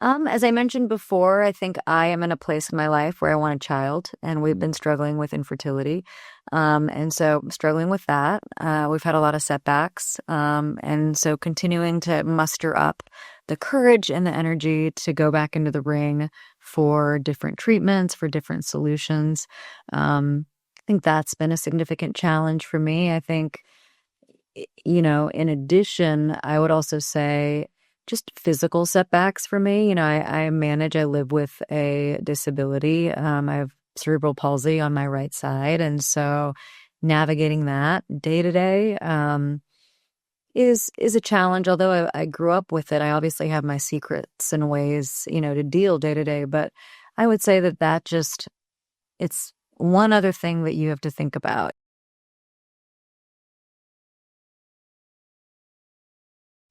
As I mentioned before, I think I am in a place in my life where I want a child, and we've been struggling with infertility. And so struggling with that. We've had a lot of setbacks. And so continuing to muster up the courage and the energy to go back into the ring for different treatments, for different solutions. I think that's been a significant challenge for me. I think, in addition, I would also say just physical setbacks for me. I live with a disability. I have cerebral palsy on my right side. And so navigating that day to day is a challenge. Although I grew up with it, I obviously have my secrets and ways, to deal day to day. But I would say it's one other thing that you have to think about.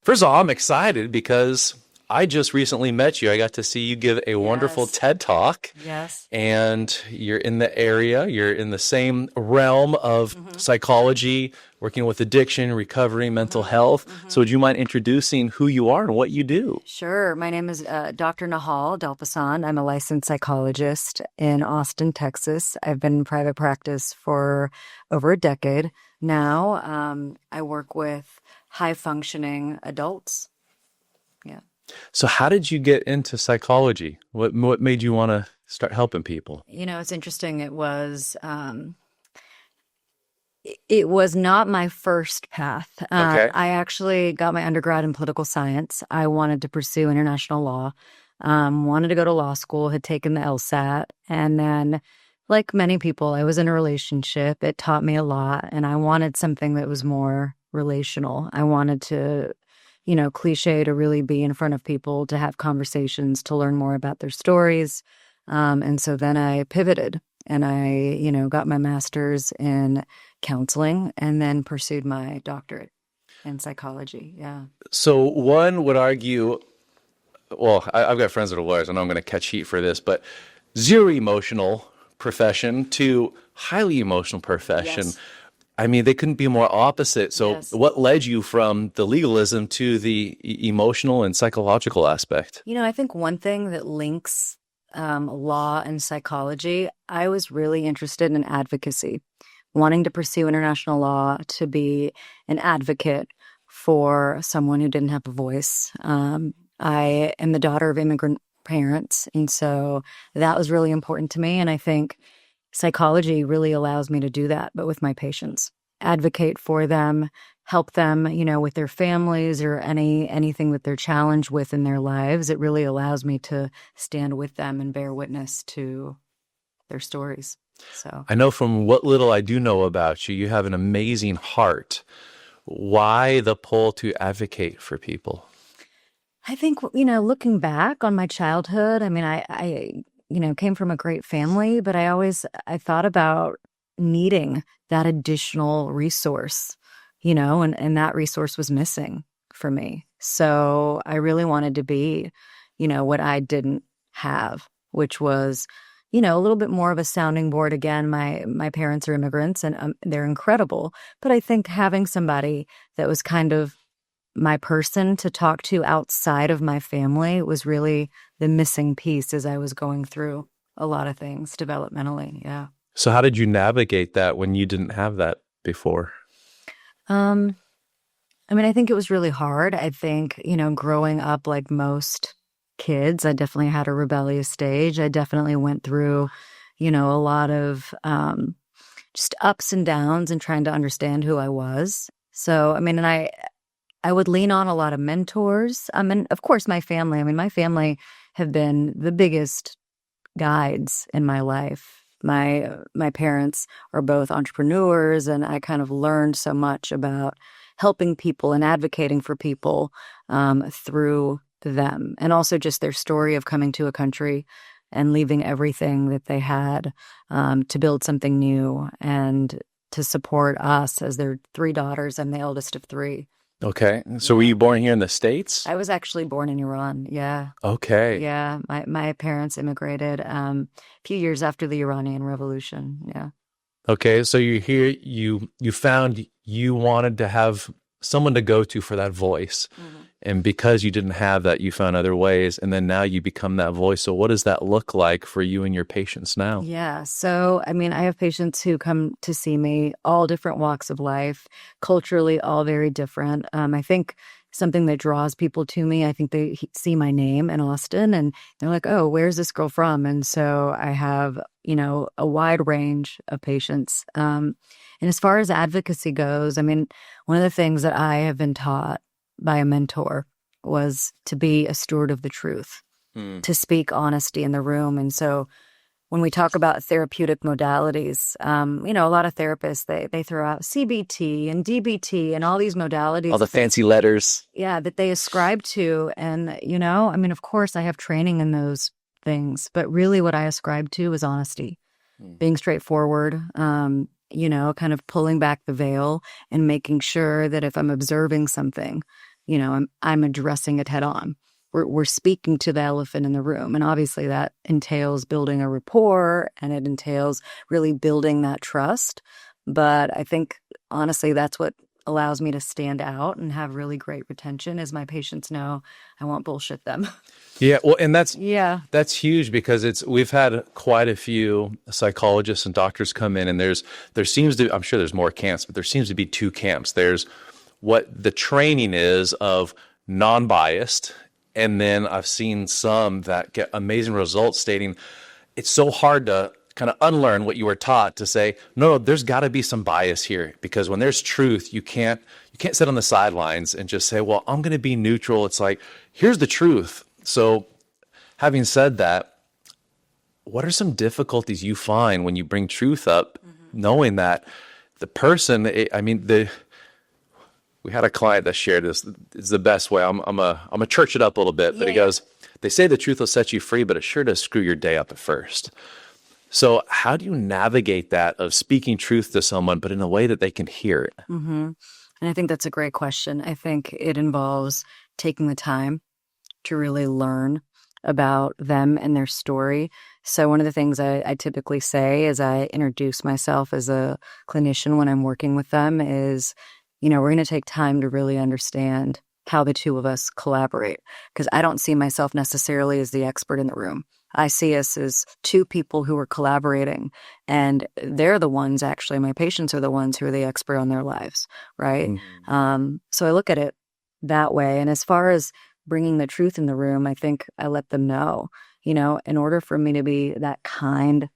First of all, I'm excited because I just recently met you. I got to see you give a wonderful TED Talk. Yes. And you're in the area, you're in the same realm of psychology, working with addiction, recovery, mental health. So would you mind introducing who you are and what you do? Sure. My name is Dr. Nahal Delpassand. I'm a licensed psychologist in Austin, Texas. I've been in private practice for over a decade now. I work with high-functioning adults. Yeah. So how did you get into psychology? What made you want to start helping people? It's interesting. It was not my first path. Okay. I actually got my undergrad in political science. I wanted to pursue international law, wanted to go to law school, had taken the LSAT. And then, like many people, I was in a relationship. It taught me a lot. And I wanted something that was more relational. I wanted to, cliche, to really be in front of people, to have conversations, to learn more about their stories. And so then I pivoted and I, got my master's in counseling and then pursued my doctorate in psychology. Yeah. So one would argue, well, I've got friends that are lawyers. I know I'm going to catch heat for this, but zero emotional profession to highly emotional profession. Yes. I mean, they couldn't be more opposite. So Yes. what led you from the legalism to the emotional and psychological aspect? I think one thing that links law and psychology, I was really interested in advocacy, wanting to pursue international law, to be an advocate for someone who didn't have a voice. I am the daughter of immigrant parents, and so that was really important to me. And I think psychology really allows me to do that, but with my patients, advocate for them, help them, with their families or anything that they're challenged with in their lives. It really allows me to stand with them and bear witness to their stories. So I know from what little I do know about you, you have an amazing heart. Why the pull to advocate for people? I think, looking back on my childhood, I mean, I came from a great family, but I thought about needing that additional resource, and that resource was missing for me. So I really wanted to be, what I didn't have, which was, a little bit more of a sounding board. Again, my parents are immigrants and they're incredible. But I think having somebody that was kind of my person to talk to outside of my family was really the missing piece as I was going through a lot of things developmentally. Yeah. So how did you navigate that when you didn't have that before? I think it was really hard. I think, growing up like most kids, I definitely had a rebellious stage. I definitely went through, a lot of just ups and downs and trying to understand who I was. So, and I would lean on a lot of mentors. And of course, my family. My family have been the biggest guides in my life. My parents are both entrepreneurs, and I kind of learned so much about helping people and advocating for people through them, and also just their story of coming to a country and leaving everything that they had to build something new and to support us as their three daughters. I'm the eldest of three. Okay. So were you born here in the States? I was actually born in Iran. Yeah. Okay. Yeah. My parents immigrated a few years after the Iranian Revolution. Yeah. Okay. So you're here, you found you wanted to have someone to go to for that voice. And because you didn't have that, you found other ways. And then now you become that voice. So what does that look like for you and your patients now? Yeah. So, I mean, I have patients who come to see me, all different walks of life, culturally, all very different. I think something that draws people to me, I think they see my name in Austin and they're like, oh, where's this girl from? And so I have, a wide range of patients. And as far as advocacy goes, I mean, one of the things that I have been taught by a mentor was to be a steward of the truth, to speak honesty in the room. And so when we talk about therapeutic modalities, a lot of therapists, they throw out CBT and DBT and all these modalities. All the fancy letters. Yeah, that they ascribe to. And, I mean, of course, I have training in those things, but really what I ascribe to is honesty, being straightforward, kind of pulling back the veil and making sure that if I'm observing something, I'm addressing it head on. We're speaking to the elephant in the room. And obviously that entails building a rapport and it entails really building that trust. But I think, honestly, that's what allows me to stand out and have really great retention is my patients know I won't bullshit them. Yeah, well, and that's Yeah. huge because we've had quite a few psychologists and doctors come in, and there seems to, I'm sure there's more camps, but there seems to be two camps. There's what the training is of non-biased, and then I've seen some that get amazing results stating it's so hard to kind of unlearn what you were taught to say, no, there's got to be some bias here because when there's truth, you can't sit on the sidelines and just say, well, I'm going to be neutral. It's like, here's the truth. So having said that, what are some difficulties you find when you bring truth up, knowing that the person, we had a client that shared this. It's the best way. I'm a church it up a little bit, but he goes, they say the truth will set you free, but it sure does screw your day up at first. So how do you navigate that of speaking truth to someone, but in a way that they can hear it? Mm-hmm. And I think that's a great question. I think it involves taking the time to really learn about them and their story. So one of the things I typically say as I introduce myself as a clinician when I'm working with them is, we're going to take time to really understand how the two of us collaborate. Because I don't see myself necessarily as the expert in the room. I see us as two people who are collaborating, and they're the ones, actually, my patients are the ones who are the expert on their lives, right? So I look at it that way. And as far as bringing the truth in the room, I think I let them know, in order for me to be that kind,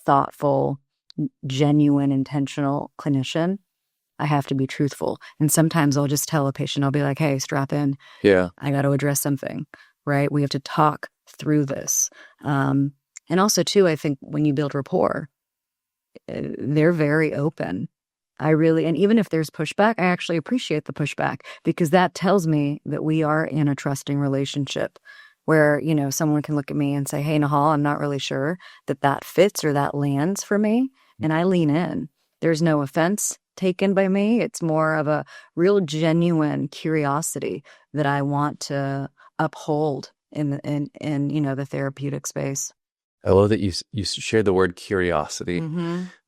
thoughtful, genuine, intentional clinician, I have to be truthful. And sometimes I'll just tell a patient, I'll be like, hey, strap in. Yeah. I got to address something, right? We have to talk through this. And also, too, I think when you build rapport, they're very open. And even if there's pushback, I actually appreciate the pushback because that tells me that we are in a trusting relationship where, someone can look at me and say, hey, Nahal, I'm not really sure that fits or that lands for me. And I lean in. There's no offense taken by me. It's more of a real genuine curiosity that I want to uphold in the therapeutic space. I love that you shared the word curiosity.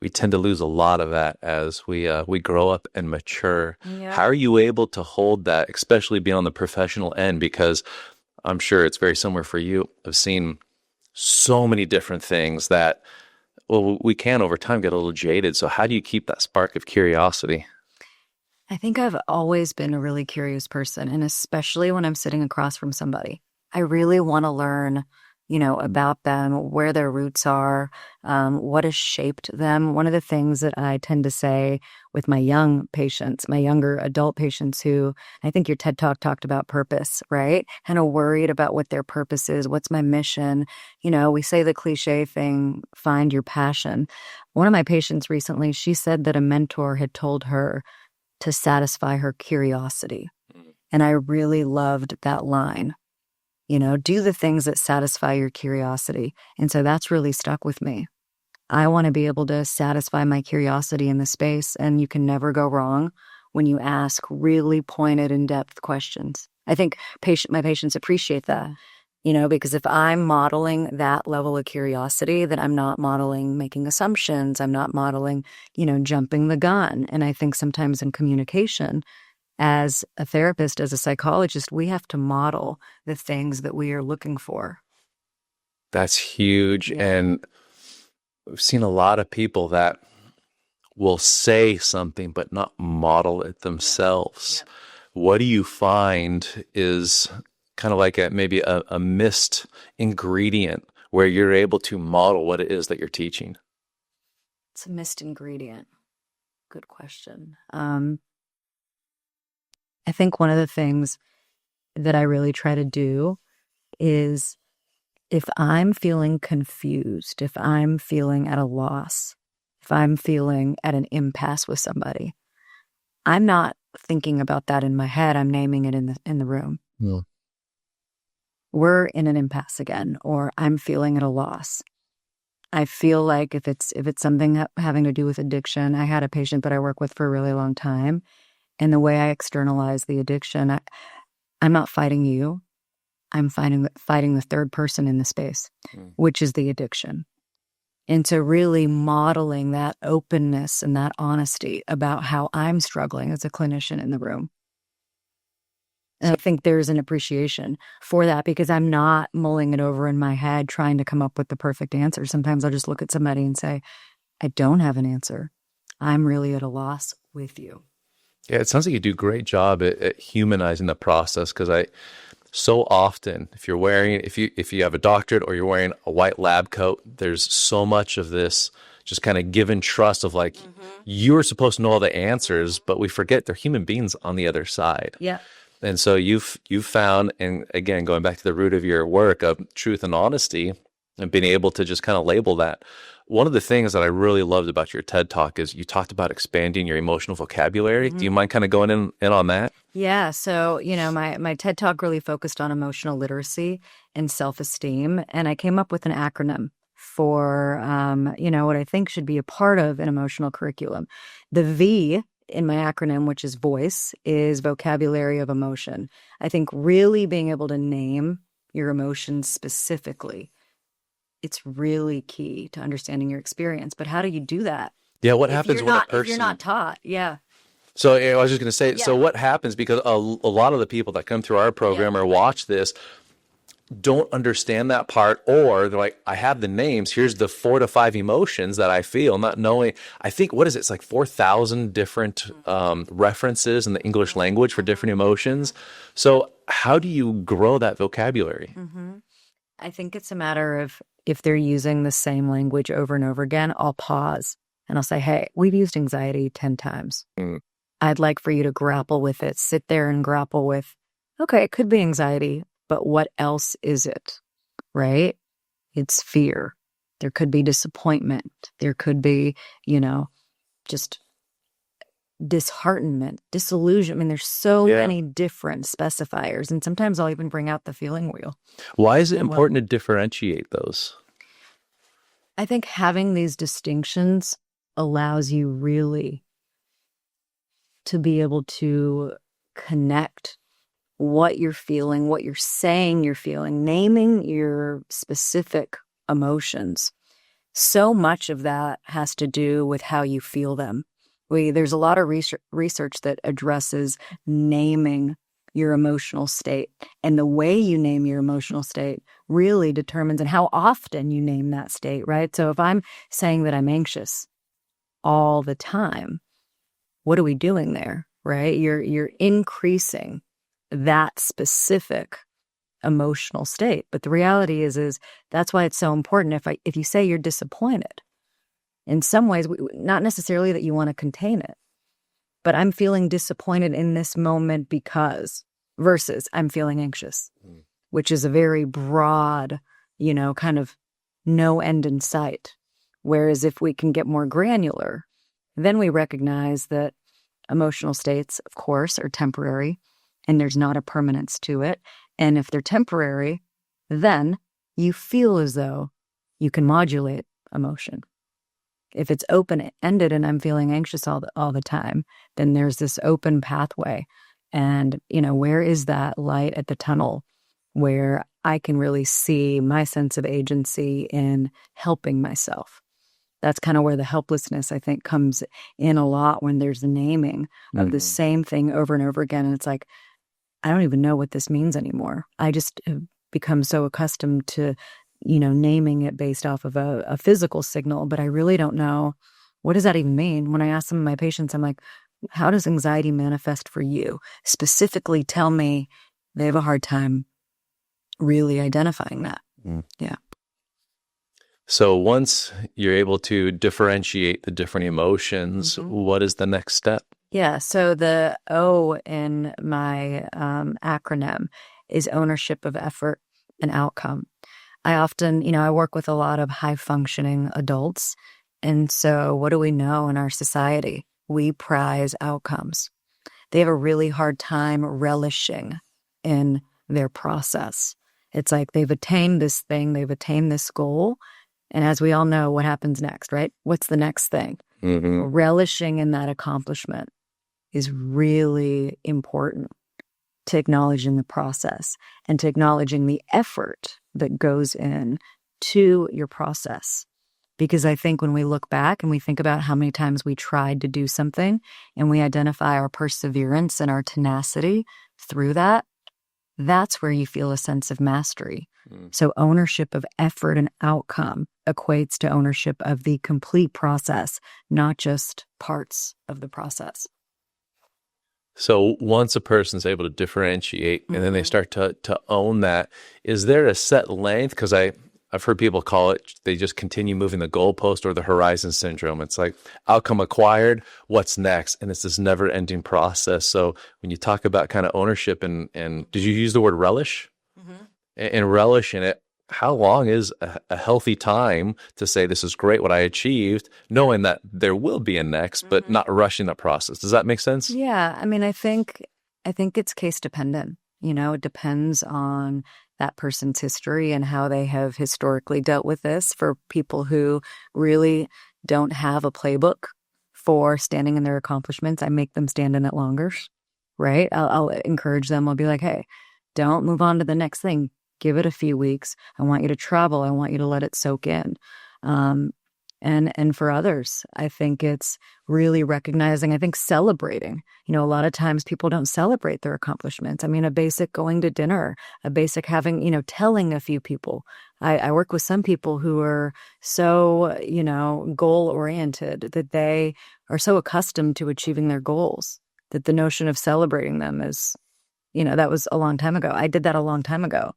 We tend to lose a lot of that as we grow up and mature. Yeah. How are you able to hold that, especially being on the professional end? Because I'm sure it's very similar for you. I've seen so many different things that, well, we can over time get a little jaded. So how do you keep that spark of curiosity? I think I've always been a really curious person, and especially when I'm sitting across from somebody. I really want to learn, about them, where their roots are, what has shaped them. One of the things that I tend to say with my young patients, my younger adult patients who, I think your TED Talk talked about purpose, right? Kind of worried about what their purpose is. What's my mission? We say the cliche thing, find your passion. One of my patients recently, she said that a mentor had told her to satisfy her curiosity. And I really loved that line. Do the things that satisfy your curiosity. And so that's really stuck with me. I want to be able to satisfy my curiosity in the space, and you can never go wrong when you ask really pointed, in-depth questions. I think my patients appreciate that, because if I'm modeling that level of curiosity, then I'm not modeling making assumptions. I'm not modeling, jumping the gun. And I think sometimes in communication, as a therapist, as a psychologist, we have to model the things that we are looking for. That's huge. Yeah. And we've seen a lot of people that will say something but not model it themselves. Yeah. What do you find is kind of like maybe a missed ingredient where you're able to model what it is that you're teaching? It's a missed ingredient. Good question. I think one of the things that I really try to do is, if I'm feeling confused, if I'm feeling at a loss, if I'm feeling at an impasse with somebody, I'm not thinking about that in my head. I'm naming it in the room. Yeah. We're in an impasse again, or I'm feeling at a loss. I feel like if it's something having to do with addiction, I had a patient that I work with for a really long time, and the way I externalize the addiction, I'm not fighting you. I'm fighting the third person in the space, which is the addiction. And so really modeling that openness and that honesty about how I'm struggling as a clinician in the room. And I think there's an appreciation for that, because I'm not mulling it over in my head trying to come up with the perfect answer. Sometimes I'll just look at somebody and say, I don't have an answer. I'm really at a loss with you. Yeah, it sounds like you do a great job at humanizing the process, because so often, if you have a doctorate or you're wearing a white lab coat, there's so much of this just kind of given trust of like, you're supposed to know all the answers, but we forget they're human beings on the other side. Yeah. And so you've found, and again, going back to the root of your work of truth and honesty and being able to just kind of label that. One of the things that I really loved about your TED Talk is you talked about expanding your emotional vocabulary. Do you mind kind of going in on that? Yeah. So, my TED Talk really focused on emotional literacy and self-esteem. And I came up with an acronym for, what I think should be a part of an emotional curriculum. The V in my acronym, which is voice, is vocabulary of emotion. I think really being able to name your emotions specifically, it's really key to understanding your experience. But how do you do that? Yeah, what happens when a person... If you're not taught, yeah. So I was just going to say, so what happens, because a lot of the people that come through our program or watch this don't understand that part, or they're like, I have the names, here's the 4 to 5 emotions that I feel, not knowing, I think, what is it? It's like 4,000 different references in the English language for different emotions. So how do you grow that vocabulary? I think it's a matter of, if they're using the same language over and over again, I'll pause and I'll say, hey, we've used anxiety 10 times. I'd like for you to grapple with it. Sit there and grapple with, okay, it could be anxiety, but what else is it, right? It's fear. There could be disappointment. There could be, just disheartenment, disillusion. I mean, there's so many different specifiers. And sometimes I'll even bring out the feeling wheel. Why is it important to differentiate those? I think having these distinctions allows you really to be able to connect what you're feeling, what you're saying you're feeling, naming your specific emotions. So much of that has to do with how you feel them. There's a lot of research that addresses naming your emotional state, and the way you name your emotional state really determines and how often you name that state, right? So if I'm saying that I'm anxious all the time, what are we doing there, right? You're increasing that specific emotional state. But the reality is that's why it's so important. If you say you're disappointed, in some ways, not necessarily that you want to contain it, but I'm feeling disappointed in this moment because, versus I'm feeling anxious, which is a very broad, kind of no end in sight. Whereas if we can get more granular, then we recognize that emotional states, of course, are temporary and there's not a permanence to it. And if they're temporary, then you feel as though you can modulate emotion. If it's open-ended and I'm feeling anxious all the time, then there's this open pathway. And, where is that light at the tunnel where I can really see my sense of agency in helping myself? That's kind of where the helplessness, I think, comes in a lot when there's the naming of the same thing over and over again. And it's like, I don't even know what this means anymore. I just have become so accustomed to, naming it based off of a physical signal, but I really don't know, what does that even mean? When I ask some of my patients, I'm like, how does anxiety manifest for you? Specifically tell me. They have a hard time really identifying that. Yeah. So once you're able to differentiate the different emotions, what is the next step? Yeah. So the O in my acronym is ownership of effort and outcome. I often, I work with a lot of high functioning adults. And so what do we know in our society? We prize outcomes. They have a really hard time relishing in their process. It's like they've attained this thing, they've attained this goal. And as we all know, what happens next, right? What's the next thing? Relishing in that accomplishment is really important to acknowledging the process and to acknowledging the effort that goes in to your process. Because I think when we look back and we think about how many times we tried to do something and we identify our perseverance and our tenacity through that, that's where you feel a sense of mastery. So ownership of effort and outcome equates to ownership of the complete process, not just parts of the process. So once a person's able to differentiate and then they start to own that, is there a set length? Because I've heard people call it, they just continue moving the goalpost or the horizon syndrome. It's like outcome acquired, what's next? And it's this never ending process. So when you talk about kind of ownership and did you use the word relish? And relish in it, how long is a healthy time to say this is great what I achieved, knowing that there will be a next, but not rushing that process? Does that make sense? Yeah. I mean, I think it's case dependent. It depends on that person's history and how they have historically dealt with this. For people who really don't have a playbook for standing in their accomplishments, I make them stand in it longer, right? I'll encourage them. I'll be like, hey, don't move on to the next thing. Give it a few weeks. I want you to travel. I want you to let it soak in. And for others, I think it's really recognizing, I think celebrating. A lot of times people don't celebrate their accomplishments. I mean, a basic going to dinner, a basic having, telling a few people. I work with some people who are so, goal oriented that they are so accustomed to achieving their goals that the notion of celebrating them is, that was a long time ago. I did that a long time ago.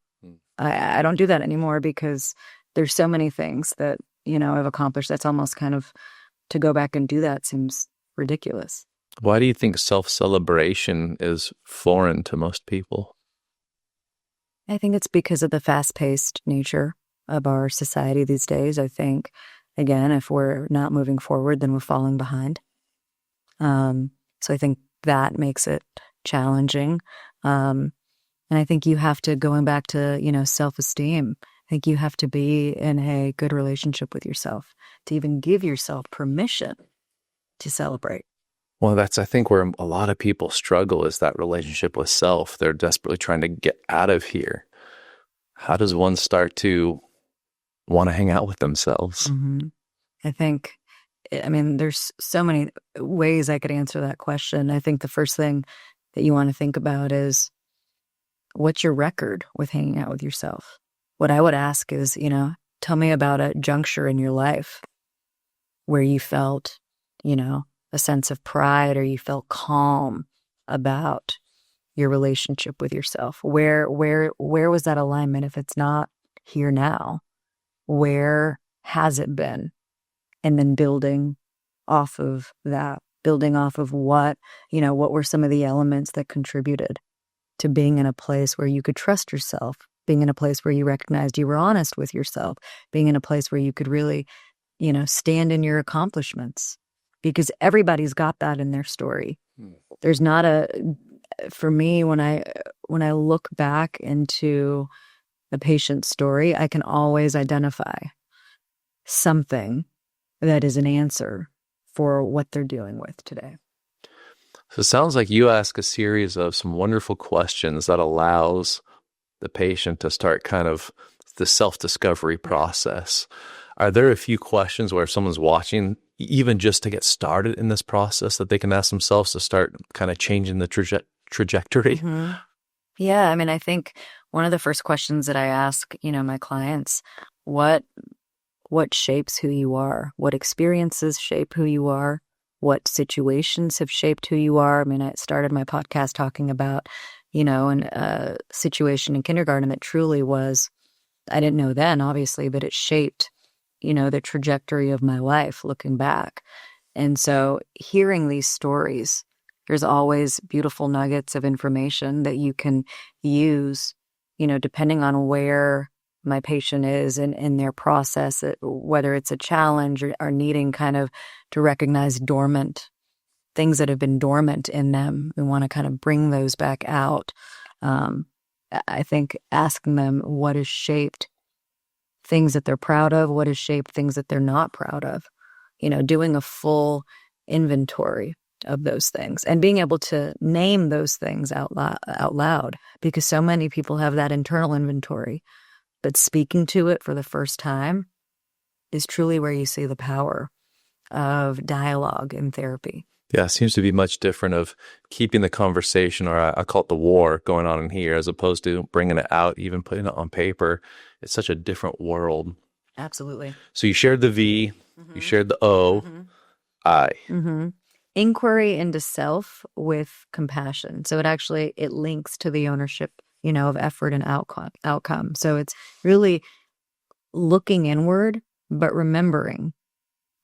I don't do that anymore because there's so many things that, I've accomplished. That's almost kind of, to go back and do that seems ridiculous. Why do you think self-celebration is foreign to most people? I think it's because of the fast-paced nature of our society these days. I think, again, if we're not moving forward, then we're falling behind. So I think that makes it challenging. And I think you have to, going back to, self-esteem, I think you have to be in a good relationship with yourself to even give yourself permission to celebrate. Well, that's, I think, where a lot of people struggle is that relationship with self. They're desperately trying to get out of here. How does one start to want to hang out with themselves? I think, there's so many ways I could answer that question. I think the first thing that you want to think about is, what's your record with hanging out with yourself? What I would ask is, tell me about a juncture in your life where you felt, a sense of pride or you felt calm about your relationship with yourself. Where was that alignment? If it's not here now, where has it been? And then building off of that, building off of what were some of the elements that contributed to being in a place where you could trust yourself, being in a place where you recognized you were honest with yourself, being in a place where you could really, stand in your accomplishments, because everybody's got that in their story. There's not for me, when I look back into a patient's story, I can always identify something that is an answer for what they're dealing with today. So it sounds like you ask a series of some wonderful questions that allows the patient to start kind of the self-discovery process. are there a few questions where if someone's watching, even just to get started in this process, that they can ask themselves to start kind of changing the trajectory? Mm-hmm. Yeah, I mean, I think one of the first questions that I ask, my clients, what what shapes who you are? What experiences shape who you are? What situations have shaped who you are? I mean, I started my podcast talking about, a situation in kindergarten that truly was, I didn't know then, obviously, but it shaped, the trajectory of my life looking back. And so hearing these stories, there's always beautiful nuggets of information that you can use, depending on where my patient is in their process, whether it's a challenge or needing kind of to recognize dormant things that have been dormant in them. We want to kind of bring those back out. I think asking them what has shaped things that they're proud of, what has shaped things that they're not proud of, doing a full inventory of those things and being able to name those things out loud, because so many people have that internal inventory, but speaking to it for the first time is truly where you see the power of dialogue in therapy. Yeah, it seems to be much different of keeping the conversation, or I call it the war, going on in here, as opposed to bringing it out, even putting it on paper. It's such a different world. Absolutely. So you shared the V, you shared the O, I. Inquiry into self with compassion. So it links to the ownership, of effort and outcome. So it's really looking inward, but remembering,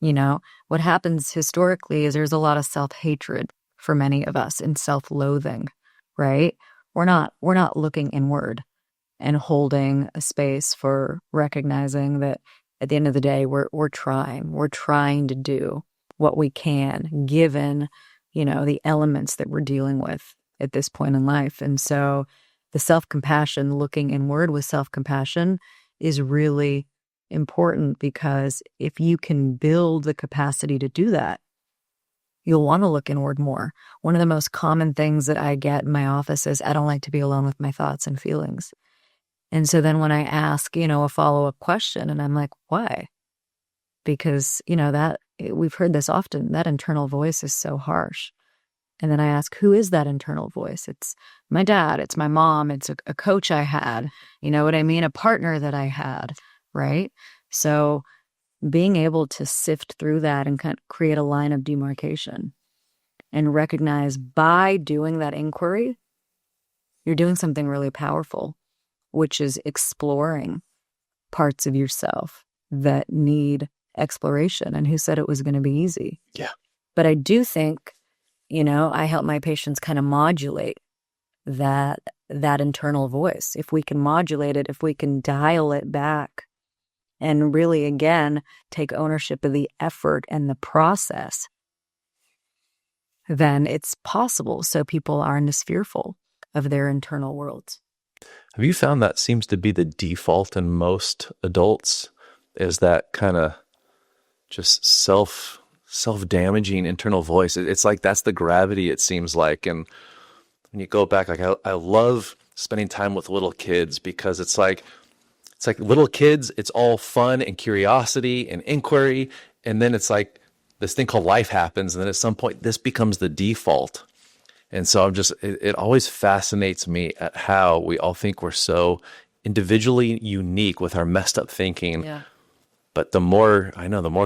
what happens historically is there's a lot of self-hatred for many of us and self-loathing, right? We're not looking inward and holding a space for recognizing that at the end of the day, we're trying to do what we can, given, the elements that we're dealing with at this point in life. And so the self-compassion, looking inward with self-compassion, is really important, because if you can build the capacity to do that, you'll want to look inward more. One of the most common things that I get in my office is, I don't like to be alone with my thoughts and feelings. And so then when I ask, a follow-up question, and I'm like, why? Because, that we've heard this often, that internal voice is so harsh. And then I ask, who is that internal voice? It's my dad, it's my mom, it's a coach I had, you know what I mean? A partner that I had, right? So being able to sift through that and kind of create a line of demarcation and recognize, by doing that inquiry, you're doing something really powerful, which is exploring parts of yourself that need exploration. And who said it was going to be easy? Yeah. But I do think, I help my patients kind of modulate that internal voice. If we can modulate it, if we can dial it back and really, again, take ownership of the effort and the process, then it's possible. So people aren't as fearful of their internal worlds. Have you found that seems to be the default in most adults, is that kind of just self-damaging internal voice? It's like that's the gravity, it seems like. And when you go back, like I love spending time with little kids, because it's like little kids, it's all fun and curiosity and inquiry. And then it's like this thing called life happens. And then at some point this becomes the default. And so it always fascinates me at how we all think we're so individually unique with our messed up thinking. Yeah. But the more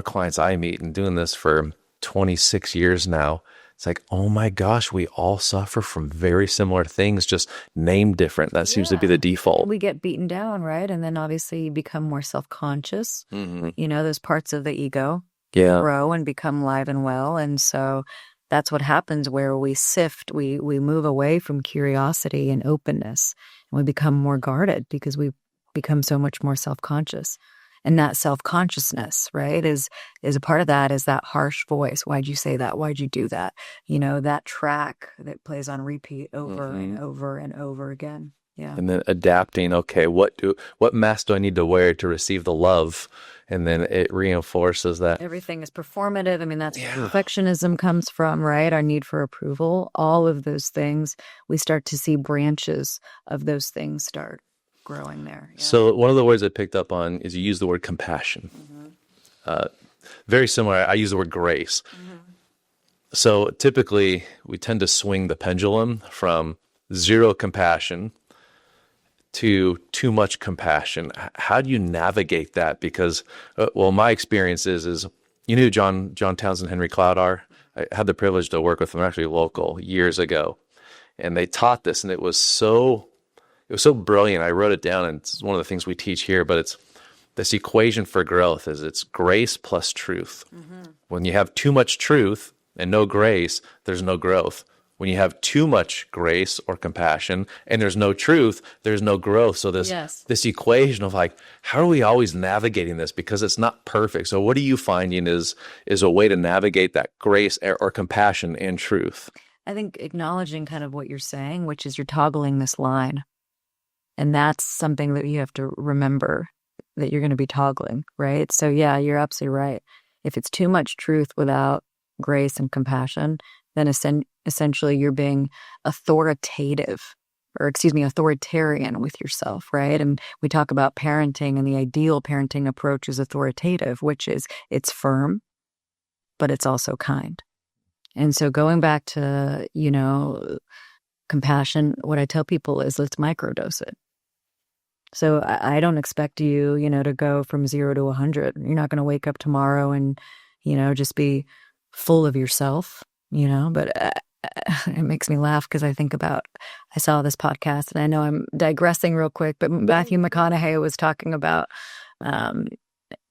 clients I meet, and doing this for 26 years now, it's like, oh my gosh, we all suffer from very similar things, just named different. That seems to be the default. We get beaten down, right? And then obviously you become more self-conscious. Mm-hmm. Those parts of the ego grow and become live and well. And so that's what happens, where we sift, we move away from curiosity and openness, and we become more guarded because we become so much more self-conscious. And that self-consciousness, right, is a part of that, is that harsh voice. Why'd you say that? Why'd you do that? That track that plays on repeat over and over and over again. Yeah. And then adapting, okay, what mask do I need to wear to receive the love? And then it reinforces that. Everything is performative. I mean, that's where perfectionism comes from, right? Our need for approval. All of those things, we start to see branches of those things start growing there. Yeah. So one of the words I picked up on is you use the word compassion. very similar. I use the word grace. So typically we tend to swing the pendulum from zero compassion to too much compassion. How do you navigate that? Because, my experience is you knew John Townsend, Henry Cloud are. I had the privilege to work with them, actually local, years ago, and they taught this, and it was so brilliant. I wrote it down, and it's one of the things we teach here. But it's this equation for growth it's grace plus truth. When you have too much truth and no grace, there's no growth. When you have too much grace or compassion and there's no truth, there's no growth. So this equation of like, how are we always navigating this? Because it's not perfect. So what are you finding is a way to navigate that grace or compassion and truth? I think acknowledging kind of what you're saying, which is you're toggling this line. And that's something that you have to remember that you're going to be toggling, right? So yeah, you're absolutely right. If it's too much truth without grace and compassion, then essentially you're being authoritarian with yourself, right? And we talk about parenting, and the ideal parenting approach is authoritative, which is it's firm, but it's also kind. And so going back to, compassion, what I tell people is let's microdose it. So I don't expect you, to go from 0 to 100. You're not going to wake up tomorrow and, just be full of yourself, but it makes me laugh because I saw this podcast, and I know I'm digressing real quick, but Matthew McConaughey was talking about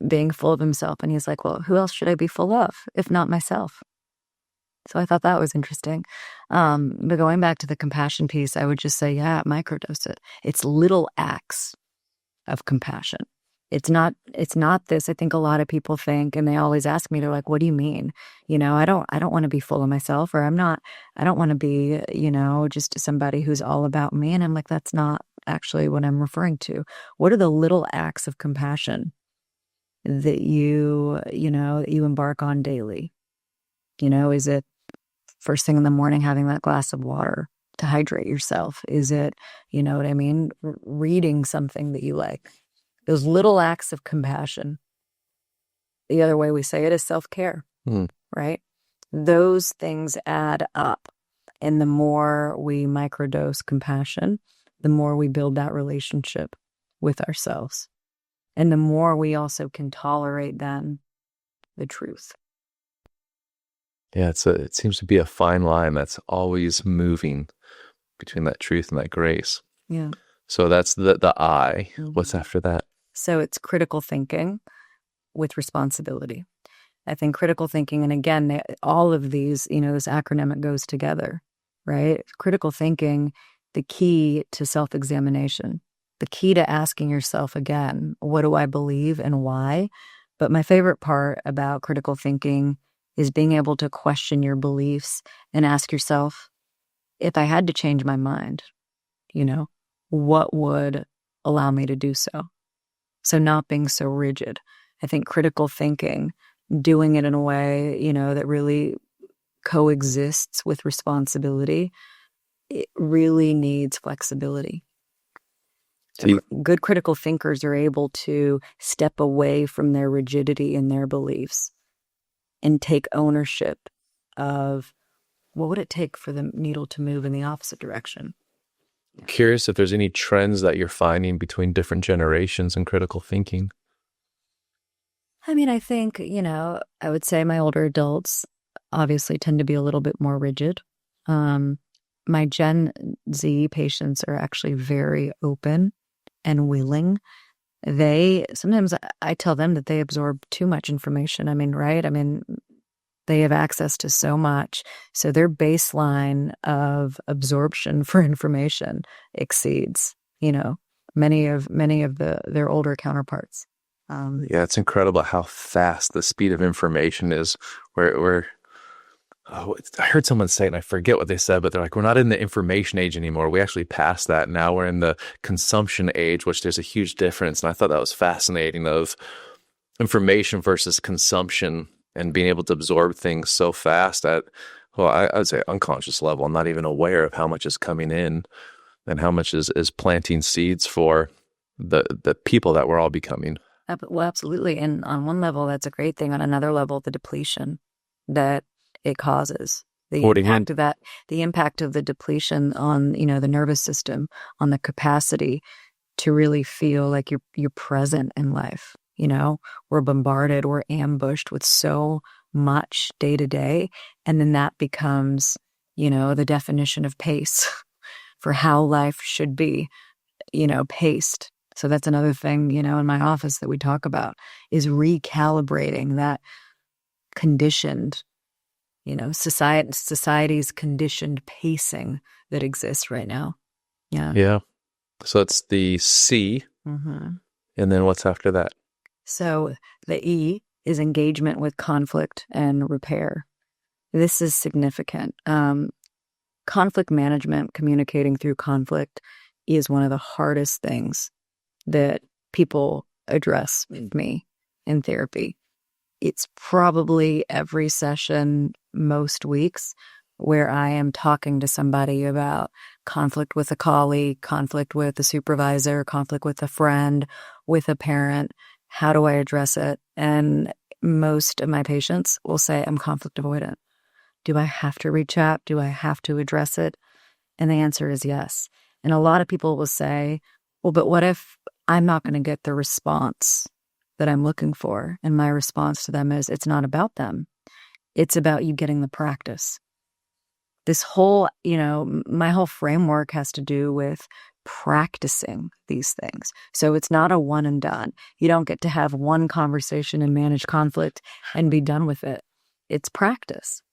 being full of himself. And he's like, well, who else should I be full of if not myself? So I thought that was interesting. But going back to the compassion piece, I would just say, yeah, microdose it. It's little acts of compassion. It's not this. I think a lot of people think, and they always ask me, they're like, what do you mean? I don't want to be full of myself, or I don't want to be, just somebody who's all about me. And I'm like, that's not actually what I'm referring to. What are the little acts of compassion that you embark on daily? Is it first thing in the morning having that glass of water to hydrate yourself? Is it, reading something that you like? Those little acts of compassion. The other way we say it is self-care, right? Those things add up. And the more we microdose compassion, the more we build that relationship with ourselves. And the more we also can tolerate then the truth. Yeah, it seems to be a fine line that's always moving between that truth and that grace. Yeah. So that's the I. What's after that? So it's critical thinking with responsibility. I think critical thinking, and again, all of these, this acronym, it goes together, right? Critical thinking, the key to self-examination, the key to asking yourself again, what do I believe and why? But my favorite part about critical thinking is being able to question your beliefs and ask yourself, if I had to change my mind, what would allow me to do so? So not being so rigid. I think critical thinking, doing it in a way, that really coexists with responsibility, it really needs flexibility. So good critical thinkers are able to step away from their rigidity and their beliefs and take ownership of what would it take for the needle to move in the opposite direction. Curious if there's any trends that you're finding between different generations in critical thinking. I think, I would say my older adults obviously tend to be a little bit more rigid. My Gen Z patients are actually very open and willing. Sometimes I tell them that they absorb too much information. Right? They have access to so much. So their baseline of absorption for information exceeds, many of their older counterparts. Yeah, it's incredible how fast the speed of information is. I heard someone say it, and I forget what they said, but they're like, we're not in the information age anymore. We actually passed that. Now we're in the consumption age, which there's a huge difference. And I thought that was fascinating, of information versus consumption and being able to absorb things so fast at, I would say unconscious level. I'm not even aware of how much is coming in and how much is planting seeds for the people that we're all becoming. Well, absolutely. And on one level, that's a great thing. On another level, the depletion that it causes, the What do you mean? impact of that, the impact of the depletion on, the nervous system, on the capacity to really feel like you're present in life. We're bombarded, we're ambushed with so much day to day. And then that becomes, the definition of pace for how life should be, paced. So that's another thing, in my office that we talk about is recalibrating that conditioned, society's conditioned pacing that exists right now. Yeah. Yeah. So it's the C. Mm-hmm. And then what's after that? So the E is engagement with conflict and repair. This is significant. Conflict management, communicating through conflict, is one of the hardest things that people address with me in therapy. It's probably every session, most weeks, where I am talking to somebody about conflict with a colleague, conflict with a supervisor, conflict with a friend, with a parent. How do I address it? And most of my patients will say, I'm conflict avoidant. Do I have to reach out? Do I have to address it? And the answer is yes. And a lot of people will say, well, but what if I'm not going to get the response that I'm looking for? And my response to them is, it's not about them. It's about you getting the practice. This whole, my whole framework has to do with practicing these things. So it's not a one and done. You don't get to have one conversation and manage conflict and be done with it. It's practice.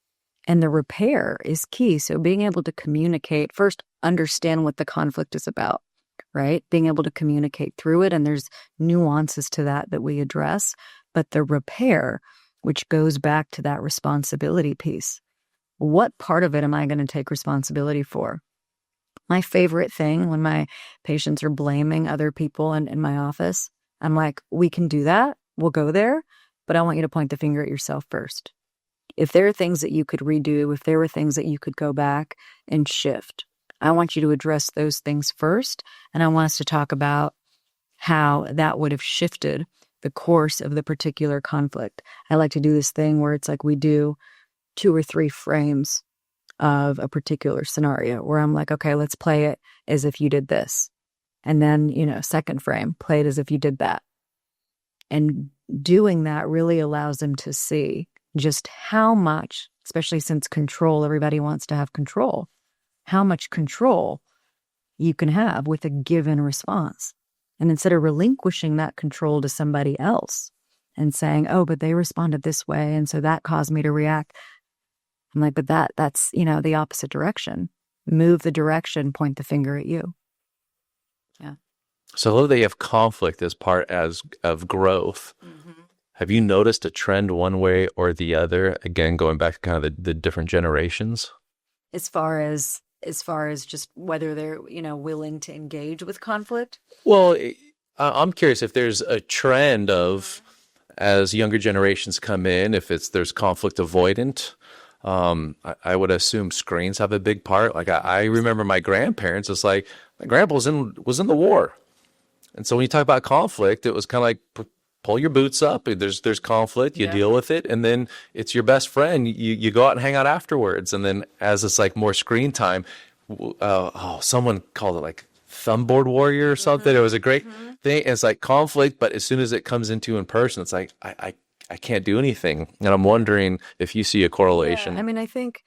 And the repair is key. So being able to communicate, first understand what the conflict is about, right? Being able to communicate through it. And there's nuances to that we address. But the repair, which goes back to that responsibility piece. What part of it am I going to take responsibility for? My favorite thing when my patients are blaming other people in my office, I'm like, we can do that. We'll go there. But I want you to point the finger at yourself first. If there are things that you could redo, if there were things that you could go back and shift, I want you to address those things first. And I want us to talk about how that would have shifted the course of the particular conflict. I like to do this thing where it's like we do 2 or 3 frames of a particular scenario where I'm like, okay, let's play it as if you did this. And then, second frame, play it as if you did that. And doing that really allows them to see just how much, especially since control, everybody wants to have control, how much control you can have with a given response. And instead of relinquishing that control to somebody else and saying, oh, but they responded this way, and so that caused me to react. I'm like, but that's, the opposite direction. Move the direction, point the finger at you. Yeah. So although they have conflict as part of growth, have you noticed a trend one way or the other? Again, going back to kind of the different generations? As far as just whether they're, willing to engage with conflict? Well, I'm curious if there's a trend of, as younger generations come in, if there's conflict avoidant. I would assume screens have a big part. Like I remember my grandparents, it's like my grandpa was in the war. And so when you talk about conflict, it was kind of like pull your boots up. There's conflict, you deal with it, and then it's your best friend. You go out and hang out afterwards. And then as it's like more screen time, someone called it like thumbboard warrior or something. It was a great thing. It's like conflict, but as soon as it comes into in person, it's like I can't do anything. And I'm wondering if you see a correlation. Yeah, I mean, I think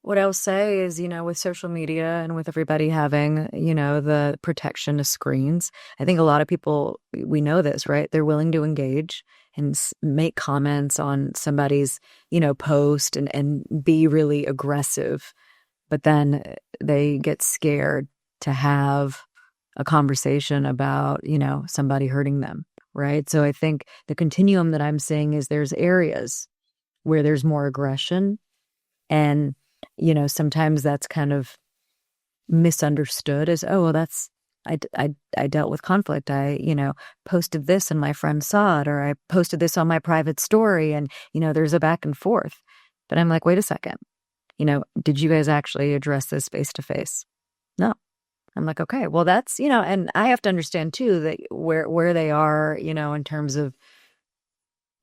what I'll say is, with social media and with everybody having, the protection of screens, I think a lot of people, we know this, right? They're willing to engage and make comments on somebody's, post and be really aggressive. But then they get scared to have a conversation about, somebody hurting them, right? So I think the continuum that I'm seeing is there's areas where there's more aggression and sometimes that's kind of misunderstood as, oh, well, that's, I dealt with conflict. I, posted this and my friend saw it, or I posted this on my private story and, there's a back and forth. But I'm like, wait a second, did you guys actually address this face to face? No. I'm like, okay, well, that's, and I have to understand too that where they are, in terms of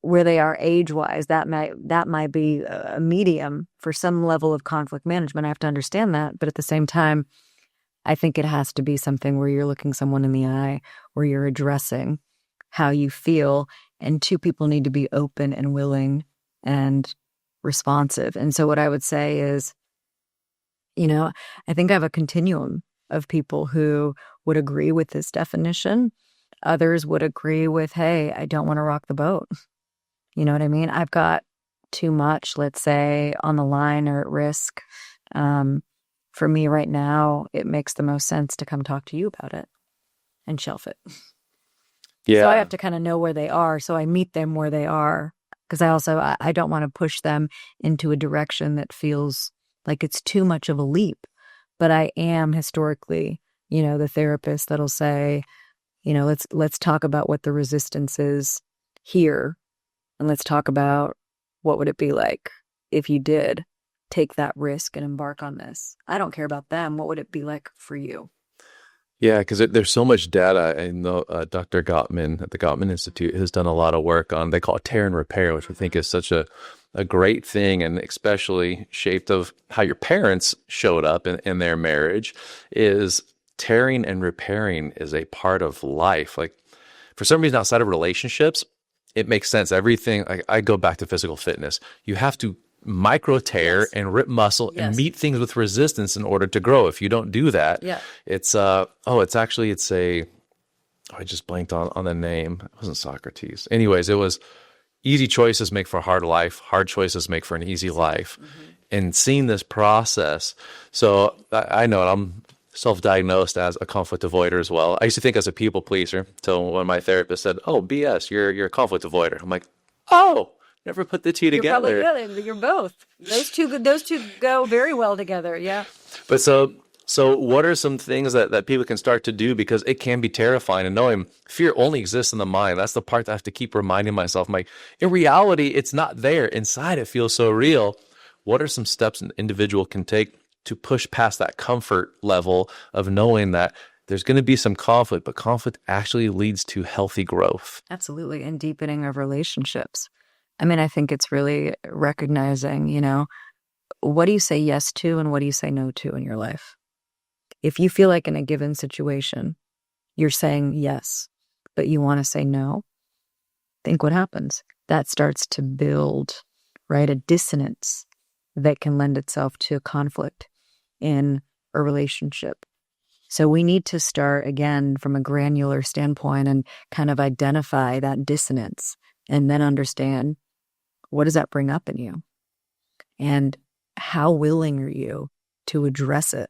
where they are age-wise, that might be a medium for some level of conflict management. I have to understand that, but at the same time, I think it has to be something where you're looking someone in the eye, where you're addressing how you feel, and two people need to be open and willing and responsive. And so what I would say is, I think I have a continuum of people who would agree with this definition. Others would agree with, hey, I don't want to rock the boat. You know what I mean? I've got too much, let's say, on the line or at risk. For me right now, it makes the most sense to come talk to you about it and shelf it. So I Yeah. have to kind of know where they are. So I meet them where they are, because I don't want to push them into a direction that feels like it's too much of a leap. But I am historically, the therapist that'll say, let's talk about what the resistance is here. And let's talk about what would it be like if you did take that risk and embark on this. I don't care about them. What would it be like for you? Yeah, because there's so much data. I know Dr. Gottman at the Gottman Institute has done a lot of work on, they call it tear and repair, which I think is such a great thing, and especially shaped of how your parents showed up in their marriage, is tearing and repairing is a part of life. Like, for some reason outside of relationships, it makes sense. Everything, I go back to physical fitness. You have to micro tear Yes. and rip muscle and Yes. meet things with resistance in order to grow. If you don't do that, Yeah. it's I just blanked on the name. It wasn't Socrates. Anyways, it was easy choices make for a hard life. Hard choices make for an easy life. And seeing this process, so I know it, I'm self-diagnosed as a conflict avoider as well. I used to think as a people pleaser until when my therapist said, "Oh, BS, you're a conflict avoider." I'm like, "Oh, never put the two You're probably together." good. You're both. Those two go very well together. Yeah. But so what are some things that people can start to do? Because it can be terrifying, and knowing fear only exists in the mind. That's the part that I have to keep reminding myself. I'm like, in reality, it's not there. Inside, it feels so real. What are some steps an individual can take to push past that comfort level of knowing that there's going to be some conflict, but conflict actually leads to healthy growth? Absolutely. And deepening of relationships. I mean, I think it's really recognizing, what do you say yes to and what do you say no to in your life? If you feel like in a given situation, you're saying yes, but you want to say no, think what happens. That starts to build, right, a dissonance that can lend itself to conflict in a relationship. So we need to start again from a granular standpoint and kind of identify that dissonance and then understand, what does that bring up in you? And how willing are you to address it?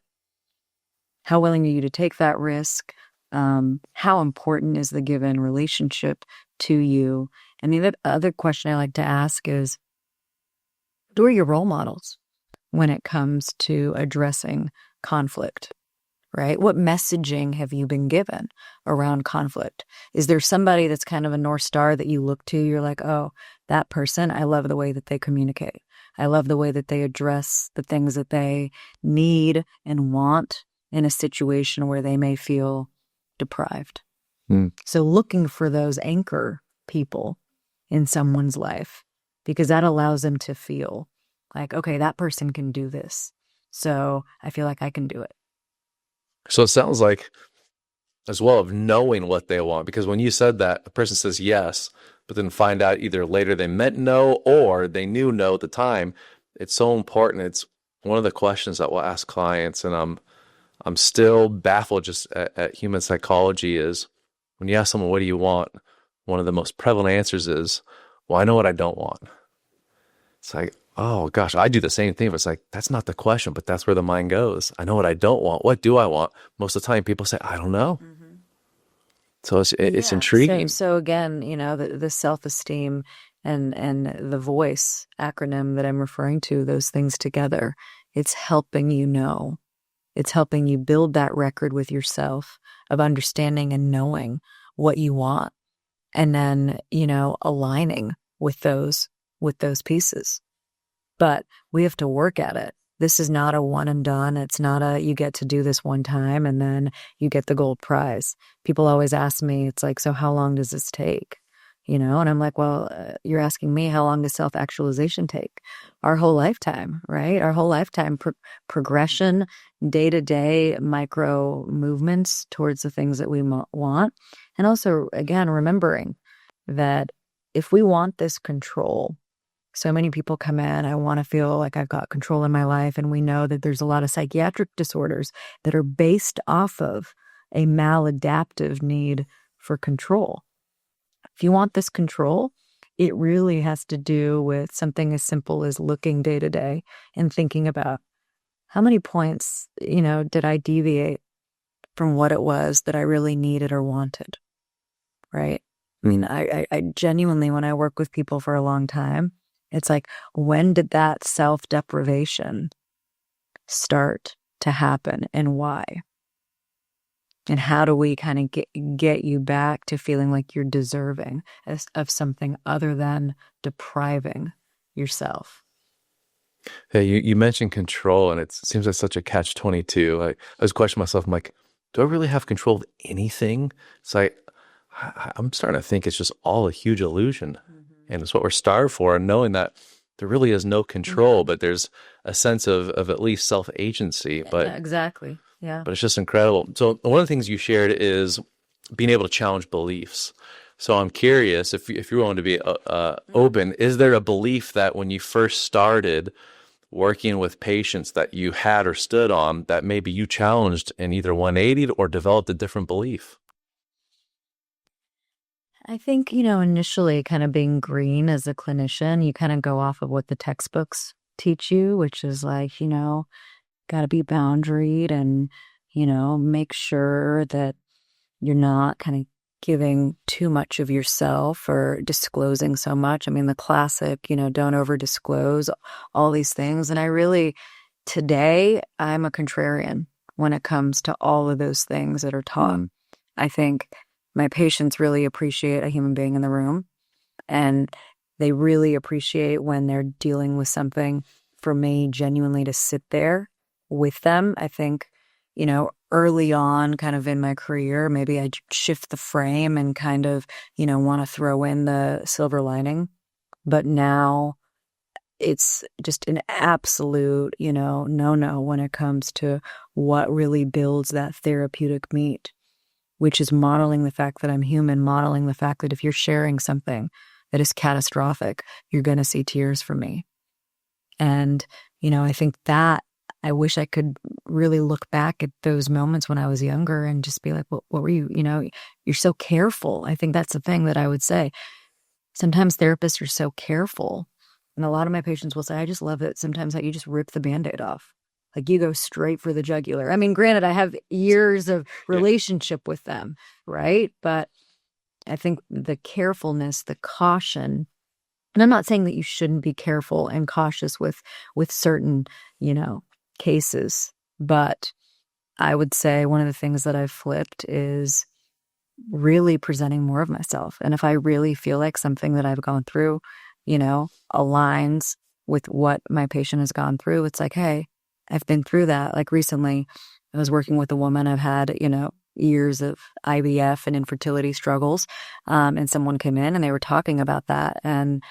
How willing are you to take that risk? How important is the given relationship to you? And the other question I like to ask is, who are your role models when it comes to addressing conflict? Right? What messaging have you been given around conflict? Is there somebody that's kind of a North Star that you look to? You're like, oh, that person, I love the way that they communicate. I love the way that they address the things that they need and want in a situation where they may feel deprived. Hmm. So looking for those anchor people in someone's life, because that allows them to feel like, okay, that person can do this. So I feel like I can do it. So it sounds like as well of knowing what they want, because when you said that, a person says yes, but then find out either later they meant no or they knew no at the time. It's so important. It's one of the questions that we'll ask clients, and I'm still baffled just at human psychology is when you ask someone, what do you want? One of the most prevalent answers is, well, I know what I don't want. It's like, oh gosh, I do the same thing. But it's like, that's not the question, but that's where the mind goes. I know what I don't want. What do I want? Most of the time people say, I don't know. So it's Yeah. intriguing. So again, the self-esteem and the voice acronym that I'm referring to, those things together, it's helping you know. It's helping you build that record with yourself of understanding and knowing what you want, and then, aligning with those pieces. But we have to work at it. This is not a one and done. It's not a, you get to do this one time and then you get the gold prize. People always ask me, it's like, so how long does this take? And I'm like, well, you're asking me, how long does self-actualization take? Our whole lifetime, right? Our whole lifetime progression, day-to-day micro movements towards the things that we want. And also, again, remembering that if we want this control, so many people come in, I want to feel like I've got control in my life. And we know that there's a lot of psychiatric disorders that are based off of a maladaptive need for control. If you want this control, it really has to do with something as simple as looking day to day and thinking about how many points, did I deviate from what it was that I really needed or wanted, right? I mean, I genuinely, when I work with people for a long time, it's like, when did that self-deprivation start to happen and why? And how do we kind of get you back to feeling like you're deserving of something other than depriving yourself? Yeah, you mentioned control, and it seems like such a catch-22. I was questioning myself. I'm like, do I really have control of anything? So I'm starting to think it's just all a huge illusion. And it's what we're starved for, and knowing that there really is no control, but there's a sense of at least self-agency. But exactly. Yeah. But it's just incredible. So one of the things you shared is being able to challenge beliefs. So I'm curious, if you're willing to be open, is there a belief that when you first started working with patients that you had or stood on that maybe you challenged and either 180'd or developed a different belief? I think, initially kind of being green as a clinician, you kind of go off of what the textbooks teach you, which is like, got to be boundaried and, make sure that you're not kind of giving too much of yourself or disclosing so much. I mean, the classic, don't over disclose, all these things. And today, I'm a contrarian when it comes to all of those things that are taught. I think my patients really appreciate a human being in the room, and they really appreciate when they're dealing with something for me genuinely to sit there with them. I think, early on kind of in my career, maybe I shift the frame and kind of, want to throw in the silver lining. But now it's just an absolute, no when it comes to what really builds that therapeutic meat, which is modeling the fact that I'm human, modeling the fact that if you're sharing something that is catastrophic, you're going to see tears from me. And, I think that I wish I could really look back at those moments when I was younger and just be like, well, what were you, you're so careful. I think that's the thing that I would say. Sometimes therapists are so careful. And a lot of my patients will say, I just love it sometimes that you just rip the Band-Aid off. Like you go straight for the jugular. I mean, granted, I have years of relationship with them, right? But I think the carefulness, the caution, and I'm not saying that you shouldn't be careful and cautious with certain, cases, but I would say one of the things that I've flipped is really presenting more of myself. And if I really feel like something that I've gone through, aligns with what my patient has gone through, it's like, hey, I've been through that. Like recently, I was working with a woman. I've had, years of IVF and infertility struggles. And someone came in and they were talking about that. And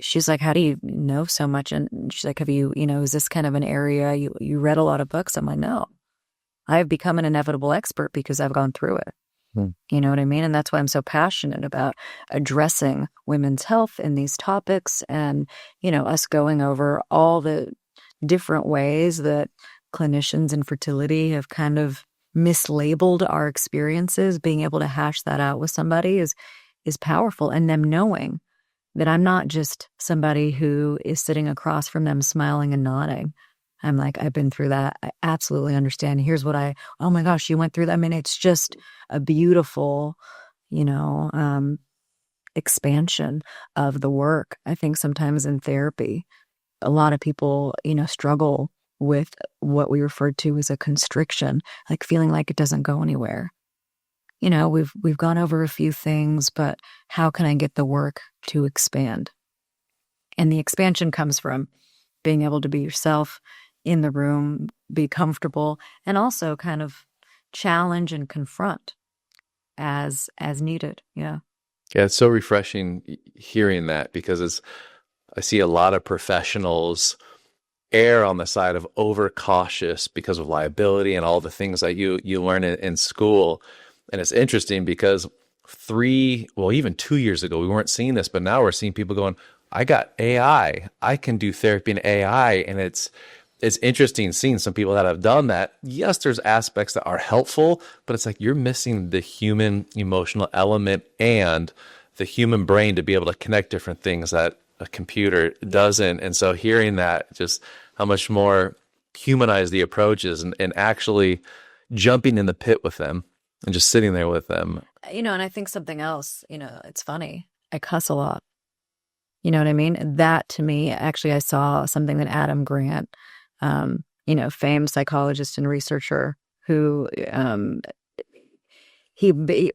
she's like, how do you know so much? And she's like, have you, is this kind of an area you read a lot of books? I'm like, no, I've become an inevitable expert because I've gone through it. You know what I mean? And that's why I'm so passionate about addressing women's health in these topics and, us going over all the different ways that clinicians in fertility have kind of mislabeled our experiences. Being able to hash that out with somebody is powerful, and them knowing that I'm not just somebody who is sitting across from them smiling and nodding. I'm like, I've been through that. I absolutely understand. Here's what oh my gosh, you went through that. I mean, it's just a beautiful, expansion of the work. I think sometimes in therapy, a lot of people, struggle with what we refer to as a constriction, like feeling like it doesn't go anywhere. We've gone over a few things, but how can I get the work to expand? And the expansion comes from being able to be yourself, in the room, be comfortable, and also kind of challenge and confront as needed. Yeah. Yeah, it's so refreshing hearing that because I see a lot of professionals err on the side of overcautious because of liability and all the things that you learn in school. And it's interesting because even 2 years ago, we weren't seeing this, but now we're seeing people going, I got AI. I can do therapy in AI. And it's interesting seeing some people that have done that. Yes, there's aspects that are helpful, but it's like you're missing the human emotional element and the human brain to be able to connect different things that a computer doesn't. And so hearing that, just how much more humanized the approach is, and actually jumping in the pit with them and just sitting there with them. And I think something else, it's funny. I cuss a lot. You know what I mean? That to me, actually, I saw something that Adam Grant, famed psychologist and researcher who,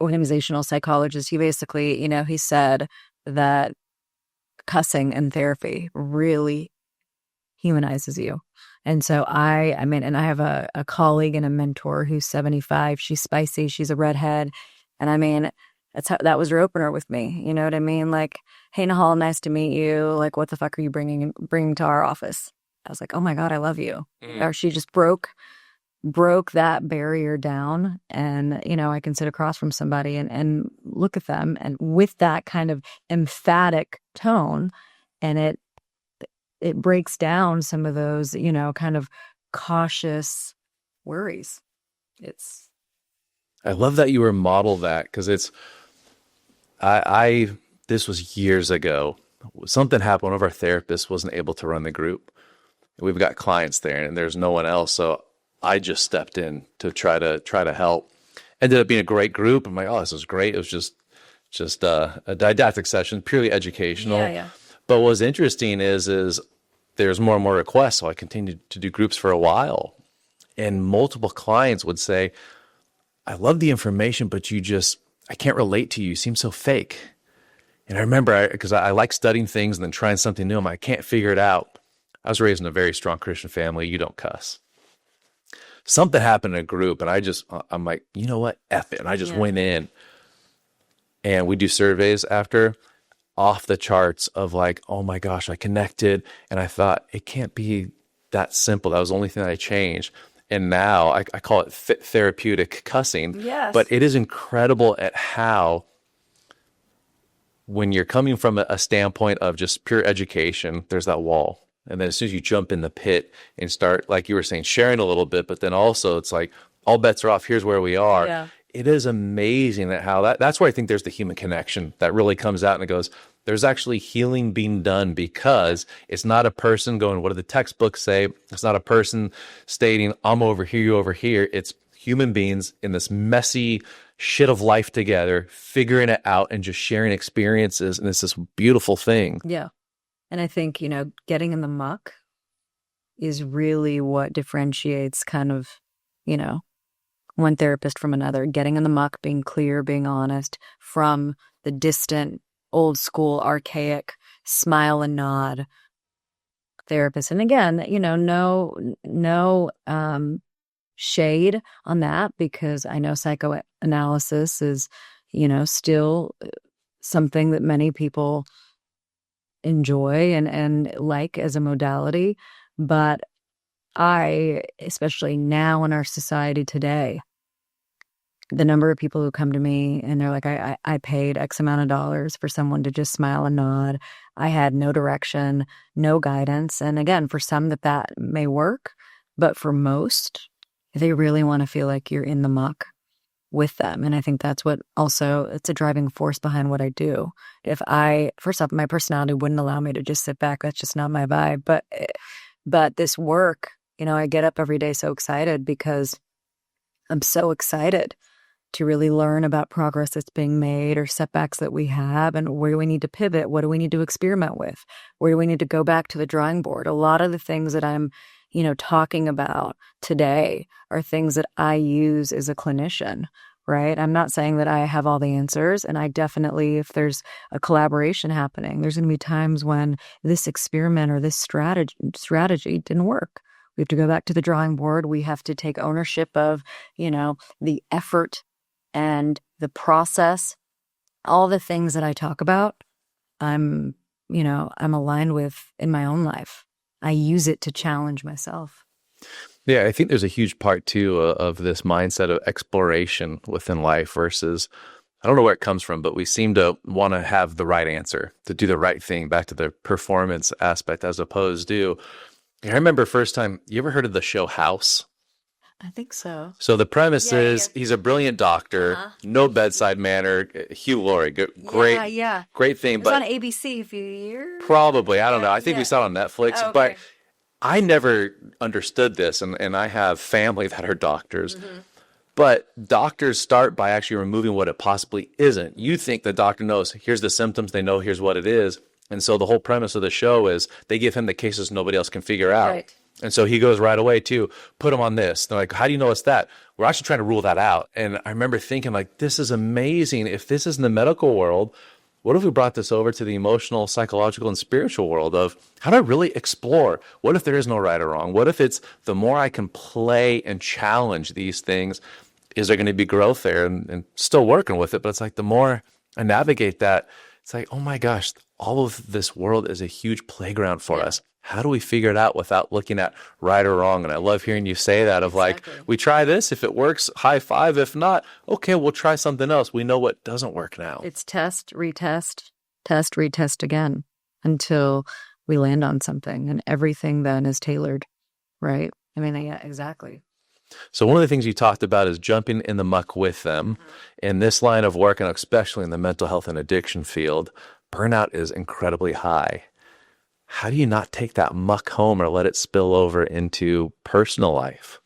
organizational psychologist, he basically, he said that cussing in therapy really humanizes you. And so I mean, and I have a colleague and a mentor who's 75. She's spicy. She's a redhead. And I mean, that was her opener with me. You know what I mean? Like, hey, Nahal, nice to meet you. Like, what the fuck are you bringing to our office? I was like, oh my God, I love you. Or she just broke that barrier down. And, I can sit across from somebody and look at them, and with that kind of emphatic tone, and it breaks down some of those, kind of cautious worries. I love that you were modeled that, because this was years ago. Something happened. One of our therapists wasn't able to run the group. We've got clients there and there's no one else. So I just stepped in to try to help. Ended up being a great group. I'm like, oh, this is great. It was just a didactic session, purely educational. Yeah. But what's interesting is there's more and more requests. So I continued to do groups for a while, and multiple clients would say, I love the information, but I can't relate to you. You seem so fake. And I remember, because I like studying things and then trying something new, I can't figure it out. I was raised in a very strong Christian family. You don't cuss. Something happened in a group, and I'm like, you know what? F it. And I just went in, and we do surveys after, off the charts of like, oh my gosh, I connected. And I thought, it can't be that simple. That was the only thing that I changed. And now I call it therapeutic cussing. Yes. But it is incredible at how, when you're coming from a standpoint of just pure education, there's that wall. And then as soon as you jump in the pit and start, like you were saying, sharing a little bit, but then also it's like, all bets are off. Here's where we are. Yeah. It is amazing at how that's where I think there's the human connection that really comes out, and it goes, there's actually healing being done, because it's not a person going, what do the textbooks say? It's not a person stating, I'm over here, you over here. It's human beings in this messy shit of life together, figuring it out and just sharing experiences. And it's this beautiful thing. Yeah. And I think, getting in the muck is really what differentiates kind of, one therapist from another. Getting in the muck, being clear, being honest, from the distant, old school, archaic smile and nod therapist. And again, no shade on that, because I know psychoanalysis is, still something that many people enjoy and like as a modality. But especially now in our society today, the number of people who come to me and they're like, I paid X amount of dollars for someone to just smile and nod. I had no direction, no guidance. And again, for some that may work, but for most, they really want to feel like you're in the muck with them. And I think that's what also, it's a driving force behind what I do. First off, my personality wouldn't allow me to just sit back. That's just not my vibe. But this work, I get up every day so excited, because I'm so excited to really learn about progress that's being made, or setbacks that we have, and where do we need to pivot? What do we need to experiment with? Where do we need to go back to the drawing board? A lot of the things that I'm, talking about today are things that I use as a clinician, right? I'm not saying that I have all the answers, and I definitely, if there's a collaboration happening, there's going to be times when this experiment or this strategy didn't work. We have to go back to the drawing board. We have to take ownership of, the effort and the process, all the things that I talk about. I'm aligned with in my own life. I use it to challenge myself. Yeah, I think there's a huge part too of this mindset of exploration within life versus, I don't know where it comes from, but we seem to want to have the right answer, to do the right thing, back to the performance aspect, as opposed to, I remember first time, you ever heard of the show House? I think so. So the premise Yeah, is he's a brilliant doctor, no bedside manner, Hugh Laurie, great, Yeah. great thing. It was But on ABC a few years. probably, I don't know. I think we saw it on Netflix, Oh, but okay. I never understood this. And I have family that are doctors. But doctors start by actually removing what it possibly isn't. You think the doctor knows, here's the symptoms, they know here's what it is. And so the whole premise of the show is they give him the cases nobody else can figure out. Right. And so he goes right away to put him on this. They're like, how do you know it's that? We're actually trying to rule that out. And I remember thinking, like, this is amazing. If this is in the medical world, what if we brought this over to the emotional, psychological, and spiritual world of how do I really explore? What if there is no right or wrong? What if it's the more I can play and challenge these things, is there going to be growth there? And still working with it, but it's like the more I navigate that, it's like, oh my gosh, all of this world is a huge playground for us. How do we figure it out without looking at right or wrong? And I love hearing you say that of like, we try this. If it works, high five. If not, okay, we'll try something else. We know what doesn't work now. It's test, retest again until we land on something. And everything then is tailored, right? I mean, yeah, exactly. So one of the things you talked about is jumping in the muck with them. In this line of work, and especially in the mental health and addiction field, burnout is incredibly high. How do you not take that muck home or let it spill over into personal life?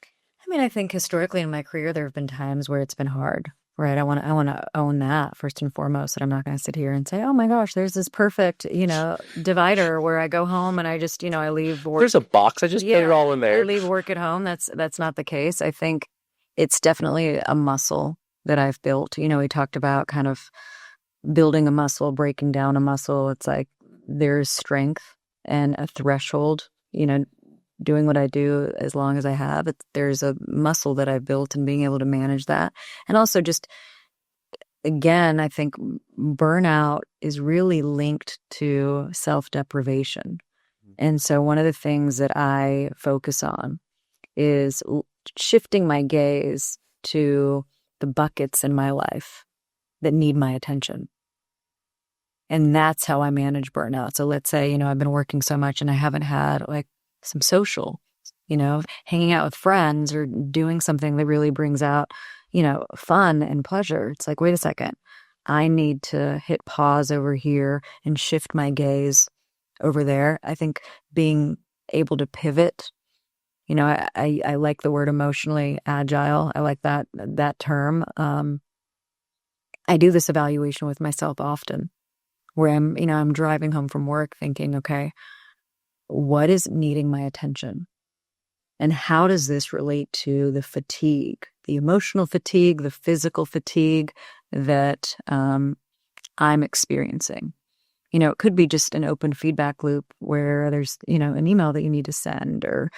I mean, I think historically in my career, there have been times where it's been hard, right? I want to own that first and foremost, that I'm not going to sit here and say, oh my gosh, there's this perfect, divider where I go home and I just, I leave work. There's a box. I just put it all in there. I leave work at home. That's not the case. I think it's definitely a muscle that I've built. We talked about kind of building a muscle, breaking down a muscle. It's like there's strength and a threshold, doing what I do as long as I have. There's a muscle that I've built and being able to manage that. And also just, again, I think burnout is really linked to self-deprivation. And so one of the things that I focus on is shifting my gaze to the buckets in my life that need my attention. And that's how I manage burnout. So let's say, I've been working so much and I haven't had like some social, hanging out with friends or doing something that really brings out, fun and pleasure. It's like, wait a second, I need to hit pause over here and shift my gaze over there. I think being able to pivot, I like the word emotionally agile. I like that term. I do this evaluation with myself often, where I'm driving home from work thinking, okay, what is needing my attention? And how does this relate to the fatigue, the emotional fatigue, the physical fatigue that I'm experiencing? It could be just an open feedback loop where there's, an email that you need to send or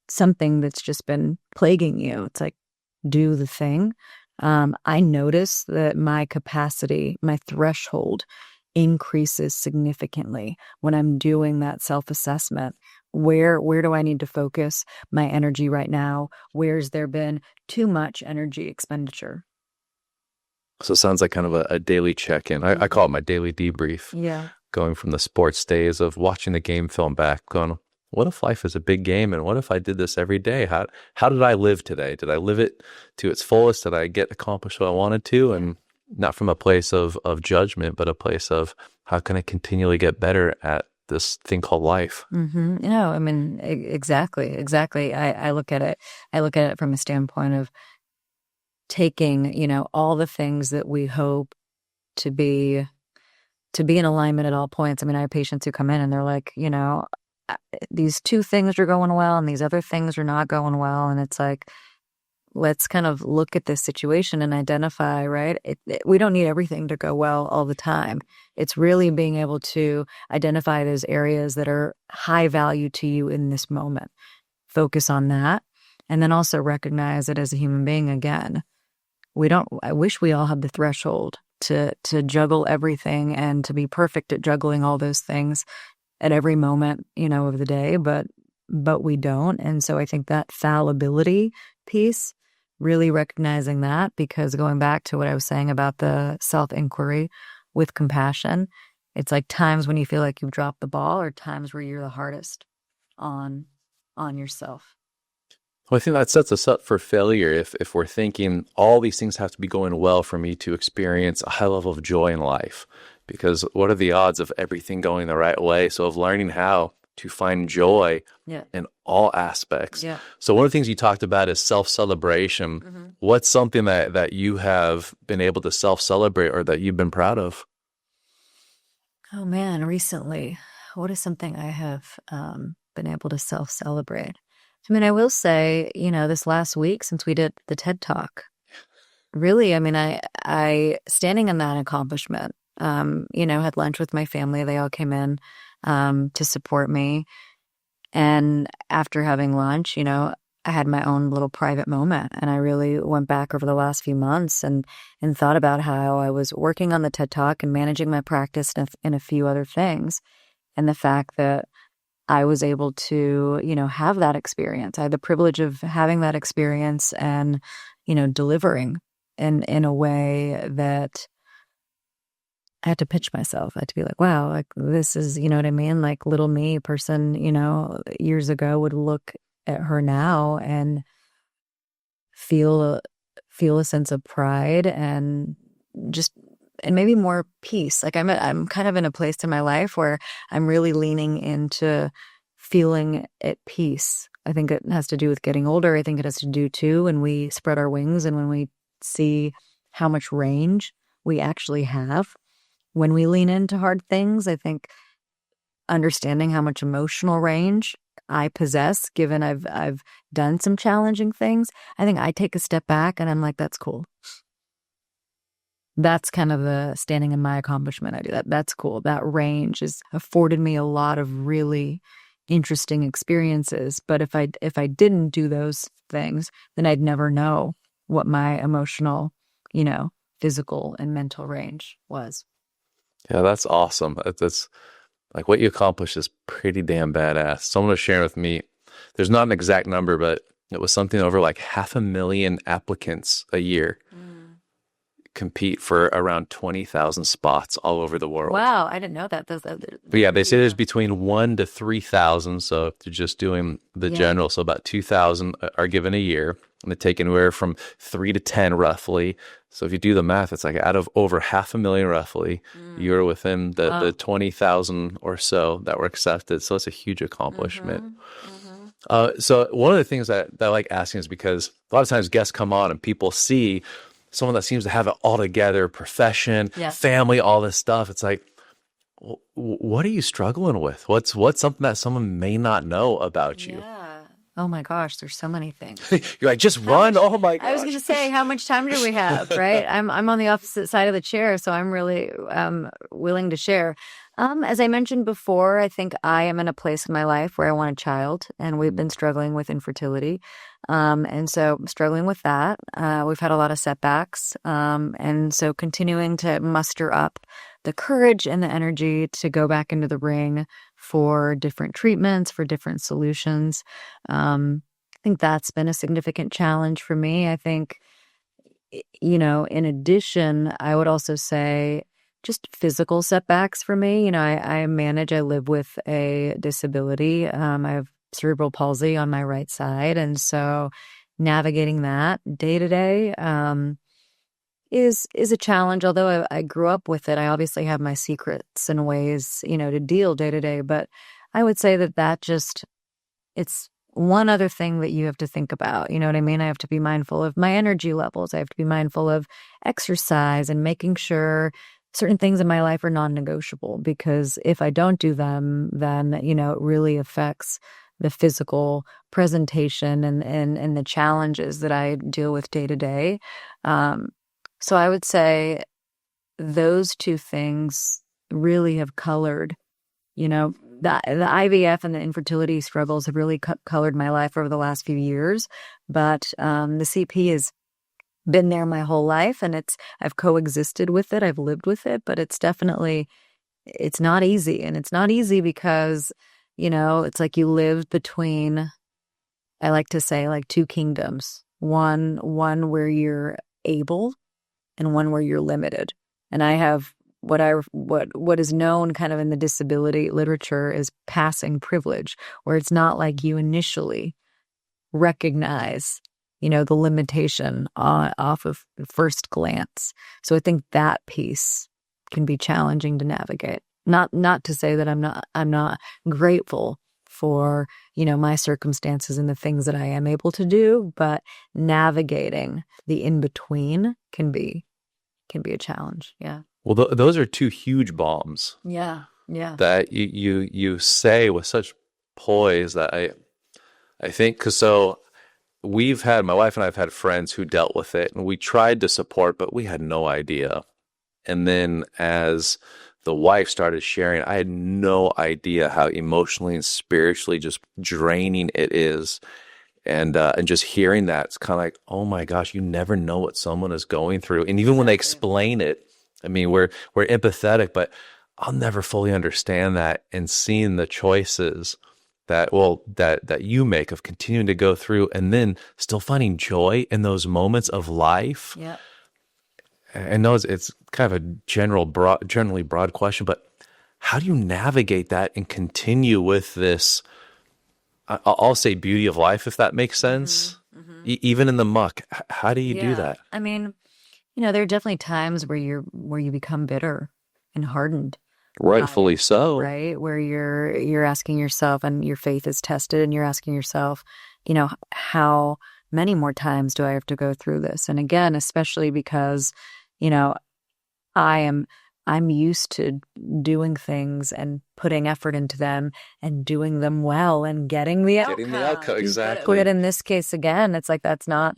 something that's just been plaguing you. It's like, do the thing. I notice that my capacity, my threshold increases significantly when I'm doing that self-assessment. Where do I need to focus my energy right now? Where's there been too much energy expenditure? So it sounds like kind of a daily check-in. I call it my daily debrief. Yeah. Going from the sports days of watching the game film back, going, what if life is a big game? And what if I did this every day? How did I live today? Did I live it to its fullest? Did I accomplish what I wanted to? And not from a place of judgment, but a place of how can I continually get better at this thing called life? Mm-hmm. I mean, exactly. I look at it from a standpoint of taking, all the things that we hope to be in alignment at all points. I mean, I have patients who come in and they're like, these two things are going well and these other things are not going well. And it's like, let's kind of look at this situation and identify, right? We don't need everything to go well all the time. It's really being able to identify those areas that are high value to you in this moment. focus on that. And then also recognize it as a human being again. I wish we all had the threshold to juggle everything and to be perfect at juggling all those things at every moment, of the day, but we don't. And so I think that fallibility piece, really recognizing that, because going back to what I was saying about the self-inquiry with compassion, it's like times when you feel like you've dropped the ball or times where you're the hardest on yourself. Well, I think that sets us up for failure if we're thinking all these things have to be going well for me to experience a high level of joy in life. Because what are the odds of everything going the right way? So of learning how to find joy Yeah. in all aspects. Yeah. So one of the things you talked about is self-celebration. Mm-hmm. What's something that you have been able to self-celebrate or that you've been proud of? Oh man, recently, what is something I have been able to self-celebrate? I mean, I will say, this last week since we did the TED Talk, really, I mean, I standing in that accomplishment, had lunch with my family. They all came in to support me. And after having lunch, I had my own little private moment. And I really went back over the last few months and thought about how I was working on the TED Talk and managing my practice and a few other things. And the fact that I was able to, have that experience. I had the privilege of having that experience and, delivering in a way that I had to pitch myself. I had to be like, wow, like this is, you know what I mean? Like little me person, years ago would look at her now and feel a sense of pride and just and maybe more peace. Like I'm kind of in a place in my life where I'm really leaning into feeling at peace. I think it has to do with getting older. I think it has to do too when we spread our wings and when we see how much range we actually have when we lean into hard things. I think understanding how much emotional range I possess, given I've done some challenging things, I think I take a step back and I'm like, that's cool. That's kind of the standing in my accomplishment. I do that. That's cool. That range has afforded me a lot of really interesting experiences. But if I didn't do those things, then I'd never know what my emotional, physical and mental range was. Yeah, that's awesome. That's like what you accomplished is pretty damn badass. Someone was sharing with me, there's not an exact number, but it was something over like 500,000 applicants a year compete for around 20,000 spots all over the world. Wow, I didn't know that. But yeah, they say there's between 1 to 3,000. So if you're just doing the general, so about 2,000 are given a year, and they take anywhere from 3 to 10 roughly. So if you do the math, it's like out of over 500,000 roughly, you're within the 20,000 or so that were accepted. So it's a huge accomplishment. So one of the things that I like asking is because a lot of times guests come on and people see someone that seems to have it all together, profession, family, all this stuff. It's like, what are you struggling with? What's something that someone may not know about you? Yeah. Oh my gosh, there's so many things. You're like, just run. Oh my gosh. I was going to say, how much time do we have, right? I'm on the opposite side of the chair, so I'm really willing to share. As I mentioned before, I think I am in a place in my life where I want a child, and we've been struggling with infertility. And so struggling with that. We've had a lot of setbacks. And so continuing to muster up the courage and the energy to go back into the ring for different treatments, for different solutions. I think that's been a significant challenge for me. I think, in addition, I would also say just physical setbacks for me. I live with a disability. I have cerebral palsy on my right side. And so navigating that day to day is a challenge. Although I grew up with it, I obviously have my secrets and ways, to deal day to day. But I would say that it's one other thing that you have to think about. You know what I mean? I have to be mindful of my energy levels. I have to be mindful of exercise and making sure certain things in my life are non-negotiable, because if I don't do them, then, it really affects the physical presentation and the challenges that I deal with day to day. So I would say those two things really have colored, the IVF and the infertility struggles have really colored my life over the last few years. But the CP has been there my whole life, and I've coexisted with it. I've lived with it, but it's not easy. And it's not easy because, it's like you live between, I like to say, like two kingdoms, one where you're able and one where you're limited. And I have what is known kind of in the disability literature is passing privilege, where it's not like you initially recognize, the limitation off of first glance. So I think that piece can be challenging to navigate. Not to say that I'm not grateful for, my circumstances and the things that I am able to do, but navigating the in-between can be a challenge. Yeah. Well, those are two huge bombs. Yeah. Yeah. That you say with such poise that I think, because so my wife and I have had friends who dealt with it, and we tried to support, but we had no idea. And then as the wife started sharing, I had no idea how emotionally and spiritually just draining it is. And just hearing that, it's kind of like, oh my gosh, you never know what someone is going through. And even when they explain it, I mean, we're empathetic, but I'll never fully understand that. And seeing the choices that you make of continuing to go through and then still finding joy in those moments of life. Yeah. I know it's kind of a generally broad question, but how do you navigate that and continue with this, I'll say, beauty of life, if that makes sense? Mm-hmm. Even in the muck, how do you do that? I mean, there are definitely times where you become bitter and hardened. Rightfully so. Right? Where you're asking yourself, and your faith is tested, and you're asking yourself, how many more times do I have to go through this? And again, especially because, I'm used to doing things and putting effort into them and doing them well and getting the outcome. Exactly. But in this case, again, it's like that's not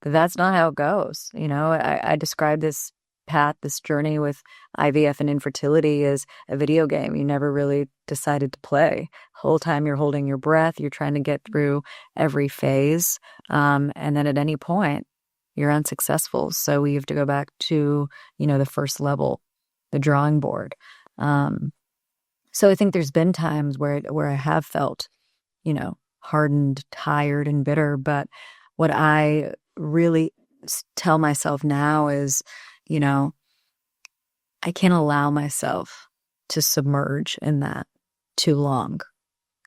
how it goes. I describe this path, this journey with IVF and infertility as a video game you never really decided to play. The whole time you're holding your breath, you're trying to get through every phase. And then at any point, you're unsuccessful. So we have to go back to, the first level, the drawing board. So I think there's been times where I have felt, hardened, tired, and bitter. But what I really tell myself now is, I can't allow myself to submerge in that too long.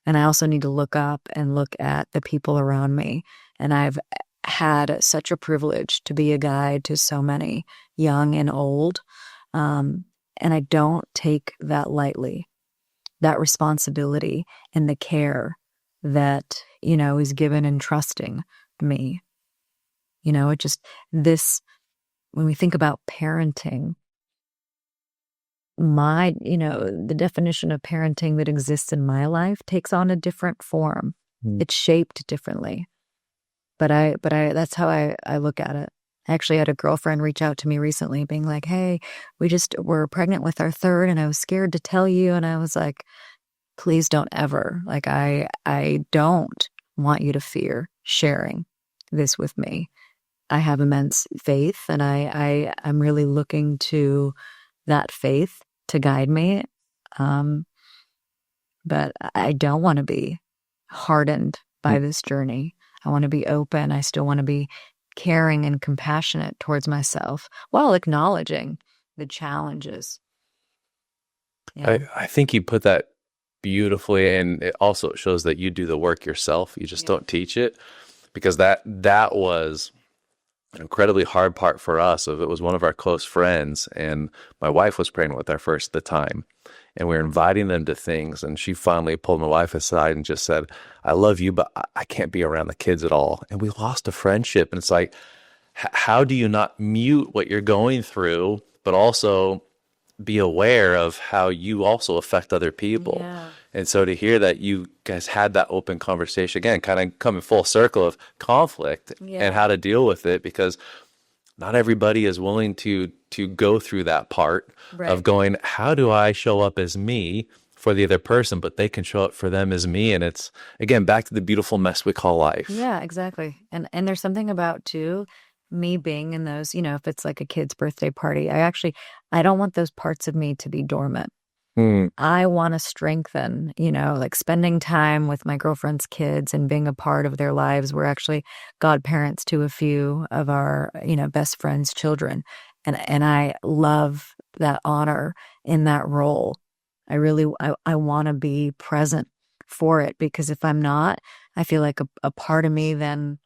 And I also need to look up and look at the people around me. And I've had such a privilege to be a guide to so many, young and old. And I don't take that lightly, that responsibility and the care that, is given in trusting me. When we think about parenting, the definition of parenting that exists in my life takes on a different form. It's shaped differently. But that's how I look at it. I actually had a girlfriend reach out to me recently being like, hey, we're pregnant with our third, and I was scared to tell you. And I was like, please don't ever. Like, I don't want you to fear sharing this with me. I have immense faith, and I'm really looking to that faith to guide me. But I don't want to be hardened by this journey. I want to be open. I still want to be caring and compassionate towards myself while acknowledging the challenges. Yeah. I think you put that beautifully, and it also shows that you do the work yourself. You just don't teach it, because that was an incredibly hard part for us. It was one of our close friends, and my wife was pregnant with our first at the time, and we were inviting them to things, and she finally pulled my wife aside and just said, I love you, but I can't be around the kids at all. And we lost a friendship. And it's like, how do you not mute what you're going through, but also be aware of how you also affect other people? Yeah. And so to hear that you guys had that open conversation, again, kind of coming full circle of conflict and how to deal with it, because not everybody is willing to go through that part of going, how do I show up as me for the other person, but they can show up for them as me. And it's, again, back to the beautiful mess we call life. Yeah, exactly. And there's something about too, me being in those, if it's like a kid's birthday party, I don't want those parts of me to be dormant. I want to strengthen, like spending time with my girlfriend's kids and being a part of their lives. We're actually godparents to a few of our, best friends' children. And I love that honor in that role. I want to be present for it, because if I'm not, I feel like a part of me then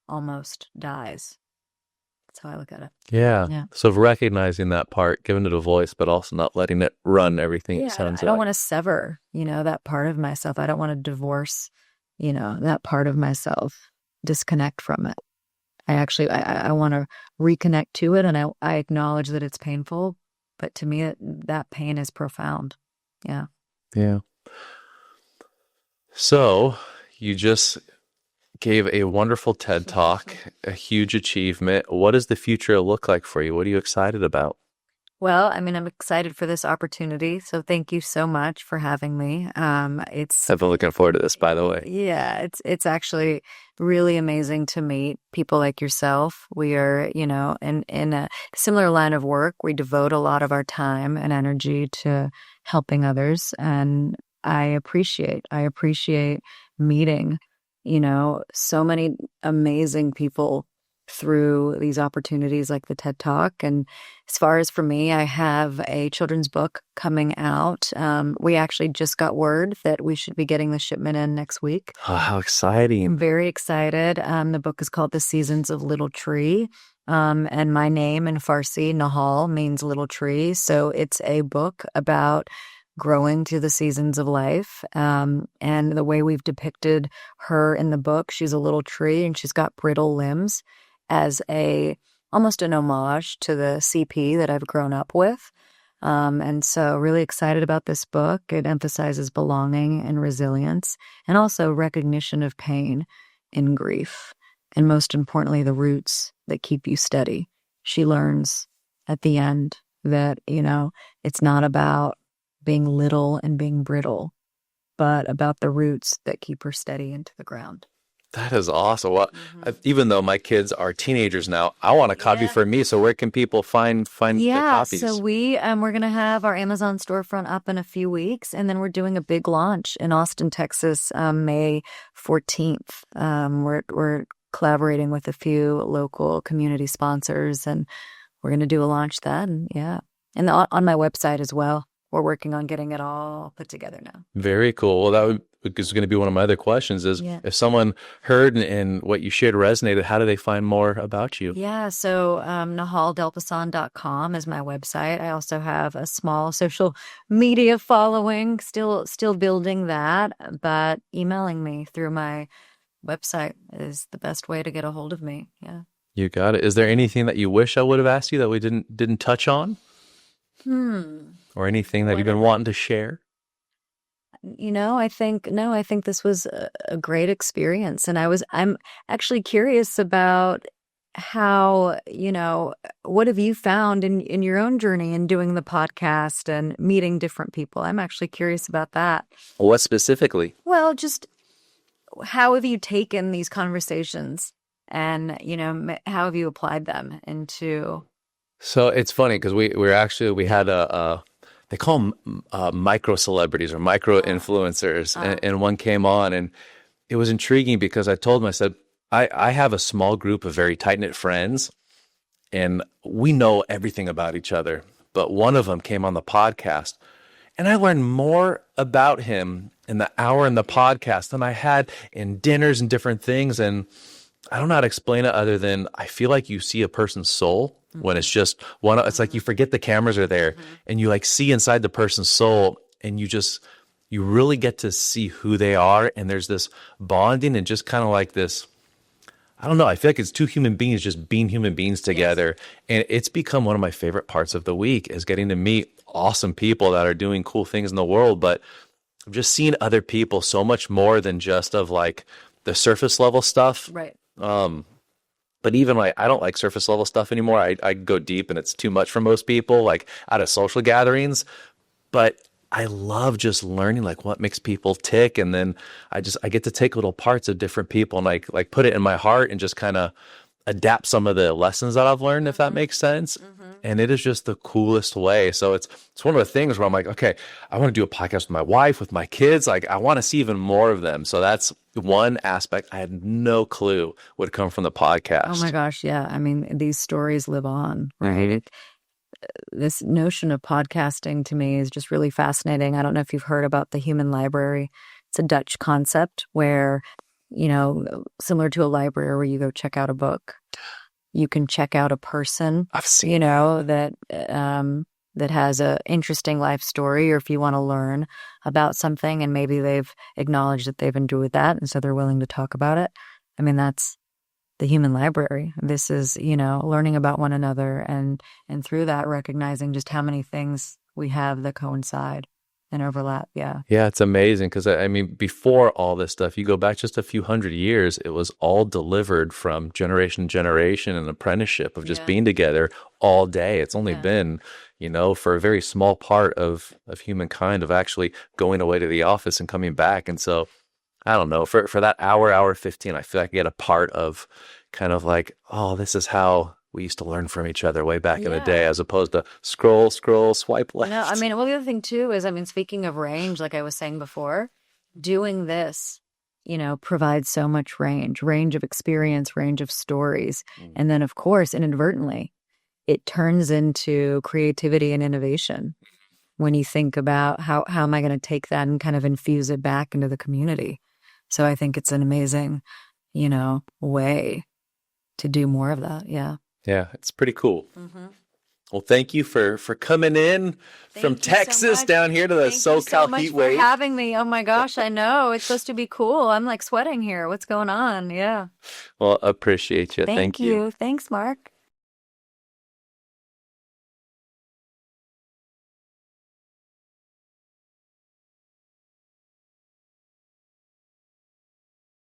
almost dies. That's how I look at it. Yeah. Yeah. So recognizing that part, giving it a voice, but also not letting it run everything. Yeah, It sounds I don't like. want to sever, that part of myself. I don't want to divorce, that part of myself, disconnect from it. I want to reconnect to it, and I acknowledge that it's painful, but to me, that pain is profound. Yeah. Yeah. So you just gave a wonderful TED Talk, a huge achievement. What does the future look like for you? What are you excited about? Well, I mean, I'm excited for this opportunity. So thank you so much for having me. I've been looking forward to this, by the way. Yeah, it's actually really amazing to meet people like yourself. We are, in a similar line of work. We devote a lot of our time and energy to helping others, and I appreciate meeting, so many amazing people through these opportunities like the TED Talk. And as far as for me, I have a children's book coming out. We actually just got word that we should be getting the shipment in next week. Oh, how exciting. I'm very excited. The book is called The Seasons of Little Tree. And my name in Farsi, Nahal, means little tree. So it's a book about growing through the seasons of life. And the way we've depicted her in the book, she's a little tree and she's got brittle limbs, as almost an homage to the CP that I've grown up with. And so really excited about this book. It emphasizes belonging and resilience, and also recognition of pain and grief. And most importantly, the roots that keep you steady. She learns at the end that, it's not about being little and being brittle, but about the roots that keep her steady into the ground. That is awesome. Well, even though my kids are teenagers now, I want a copy for me. So where can people find the copies? So we're going to have our Amazon storefront up in a few weeks, and then we're doing a big launch in Austin, Texas, May 14th. We're collaborating with a few local community sponsors, and we're going to do a launch then. Yeah. And on my website as well. We're working on getting it all put together now. Very cool. Well, is going to be one of my other questions is if someone heard and what you shared resonated, how do they find more about you? Yeah. So NahalDelpassand.com is my website. I also have a small social media following, still building that, but emailing me through my website is the best way to get a hold of me. Yeah. You got it. Is there anything that you wish I would have asked you that we didn't touch on? Or anything that you've been wanting to share? I think this was a great experience. And I'm actually curious about how, what have you found in your own journey in doing the podcast and meeting different people? I'm actually curious about that. What specifically? Well, just how have you taken these conversations and, how have you applied them into... So it's funny because we had they call them micro celebrities or micro influencers. And one came on, and it was intriguing because I told him, I said, I have a small group of very tight-knit friends, and we know everything about each other. But one of them came on the podcast, and I learned more about him in the hour in the podcast than I had in dinners and different things. And I don't know how to explain it other than I feel like you see a person's soul when it's just one. It's like you forget the cameras are there and you like see inside the person's soul, and you really get to see who they are. And there's this bonding and just kind of like this, I don't know. I feel like it's two human beings just being human beings together. Yes. And it's become one of my favorite parts of the week is getting to meet awesome people that are doing cool things in the world. But I've just seen other people so much more than just of like the surface level stuff. Right. But even like, I don't like surface level stuff anymore. I go deep and it's too much for most people, like out of social gatherings. But I love just learning like what makes people tick. And then I get to take little parts of different people and like put it in my heart and just kind of adapt some of the lessons that I've learned, if that makes sense. And it is just the coolest way. So it's one of the things where I'm like, okay, I want to do a podcast with my wife, with my kids. Like I want to see even more of them. So that's one aspect I had no clue would come from the podcast. Oh my gosh, yeah. I mean, these stories live on, right? This notion of podcasting to me is just really fascinating. I don't know if you've heard about the human library. It's a Dutch concept where, similar to a library where you go check out a book, you can check out a person, I've seen that has a interesting life story, or if you want to learn about something and maybe they've acknowledged that they've enjoyed that and so they're willing to talk about it. I mean, that's the human library. This is, learning about one another and through that recognizing just how many things we have that coincide and overlap. Yeah. Yeah, it's amazing because I mean, before all this stuff, you go back just a few hundred years, it was all delivered from generation to generation, an apprenticeship of just being together all day. It's only been, for a very small part of humankind of actually going away to the office and coming back. And so I don't know, for that hour 15, I feel like I get a part of kind of like, oh, this is how we used to learn from each other way back in the day, as opposed to scroll, swipe left. No, I mean, well, the other thing too is, speaking of range, like I was saying before, doing this, provides so much range of experience, range of stories. And then, of course, inadvertently, it turns into creativity and innovation when you think about how am I going to take that and kind of infuse it back into the community. So I think it's an amazing, way to do more of that. Yeah. Yeah, it's pretty cool. Well, thank you for coming in from Texas down here to the SoCal heat wave. For having me. Oh my gosh, I know. It's supposed to be cool. I'm like sweating here. What's going on? Yeah. Well, appreciate you. Thank you. Thanks, Mark.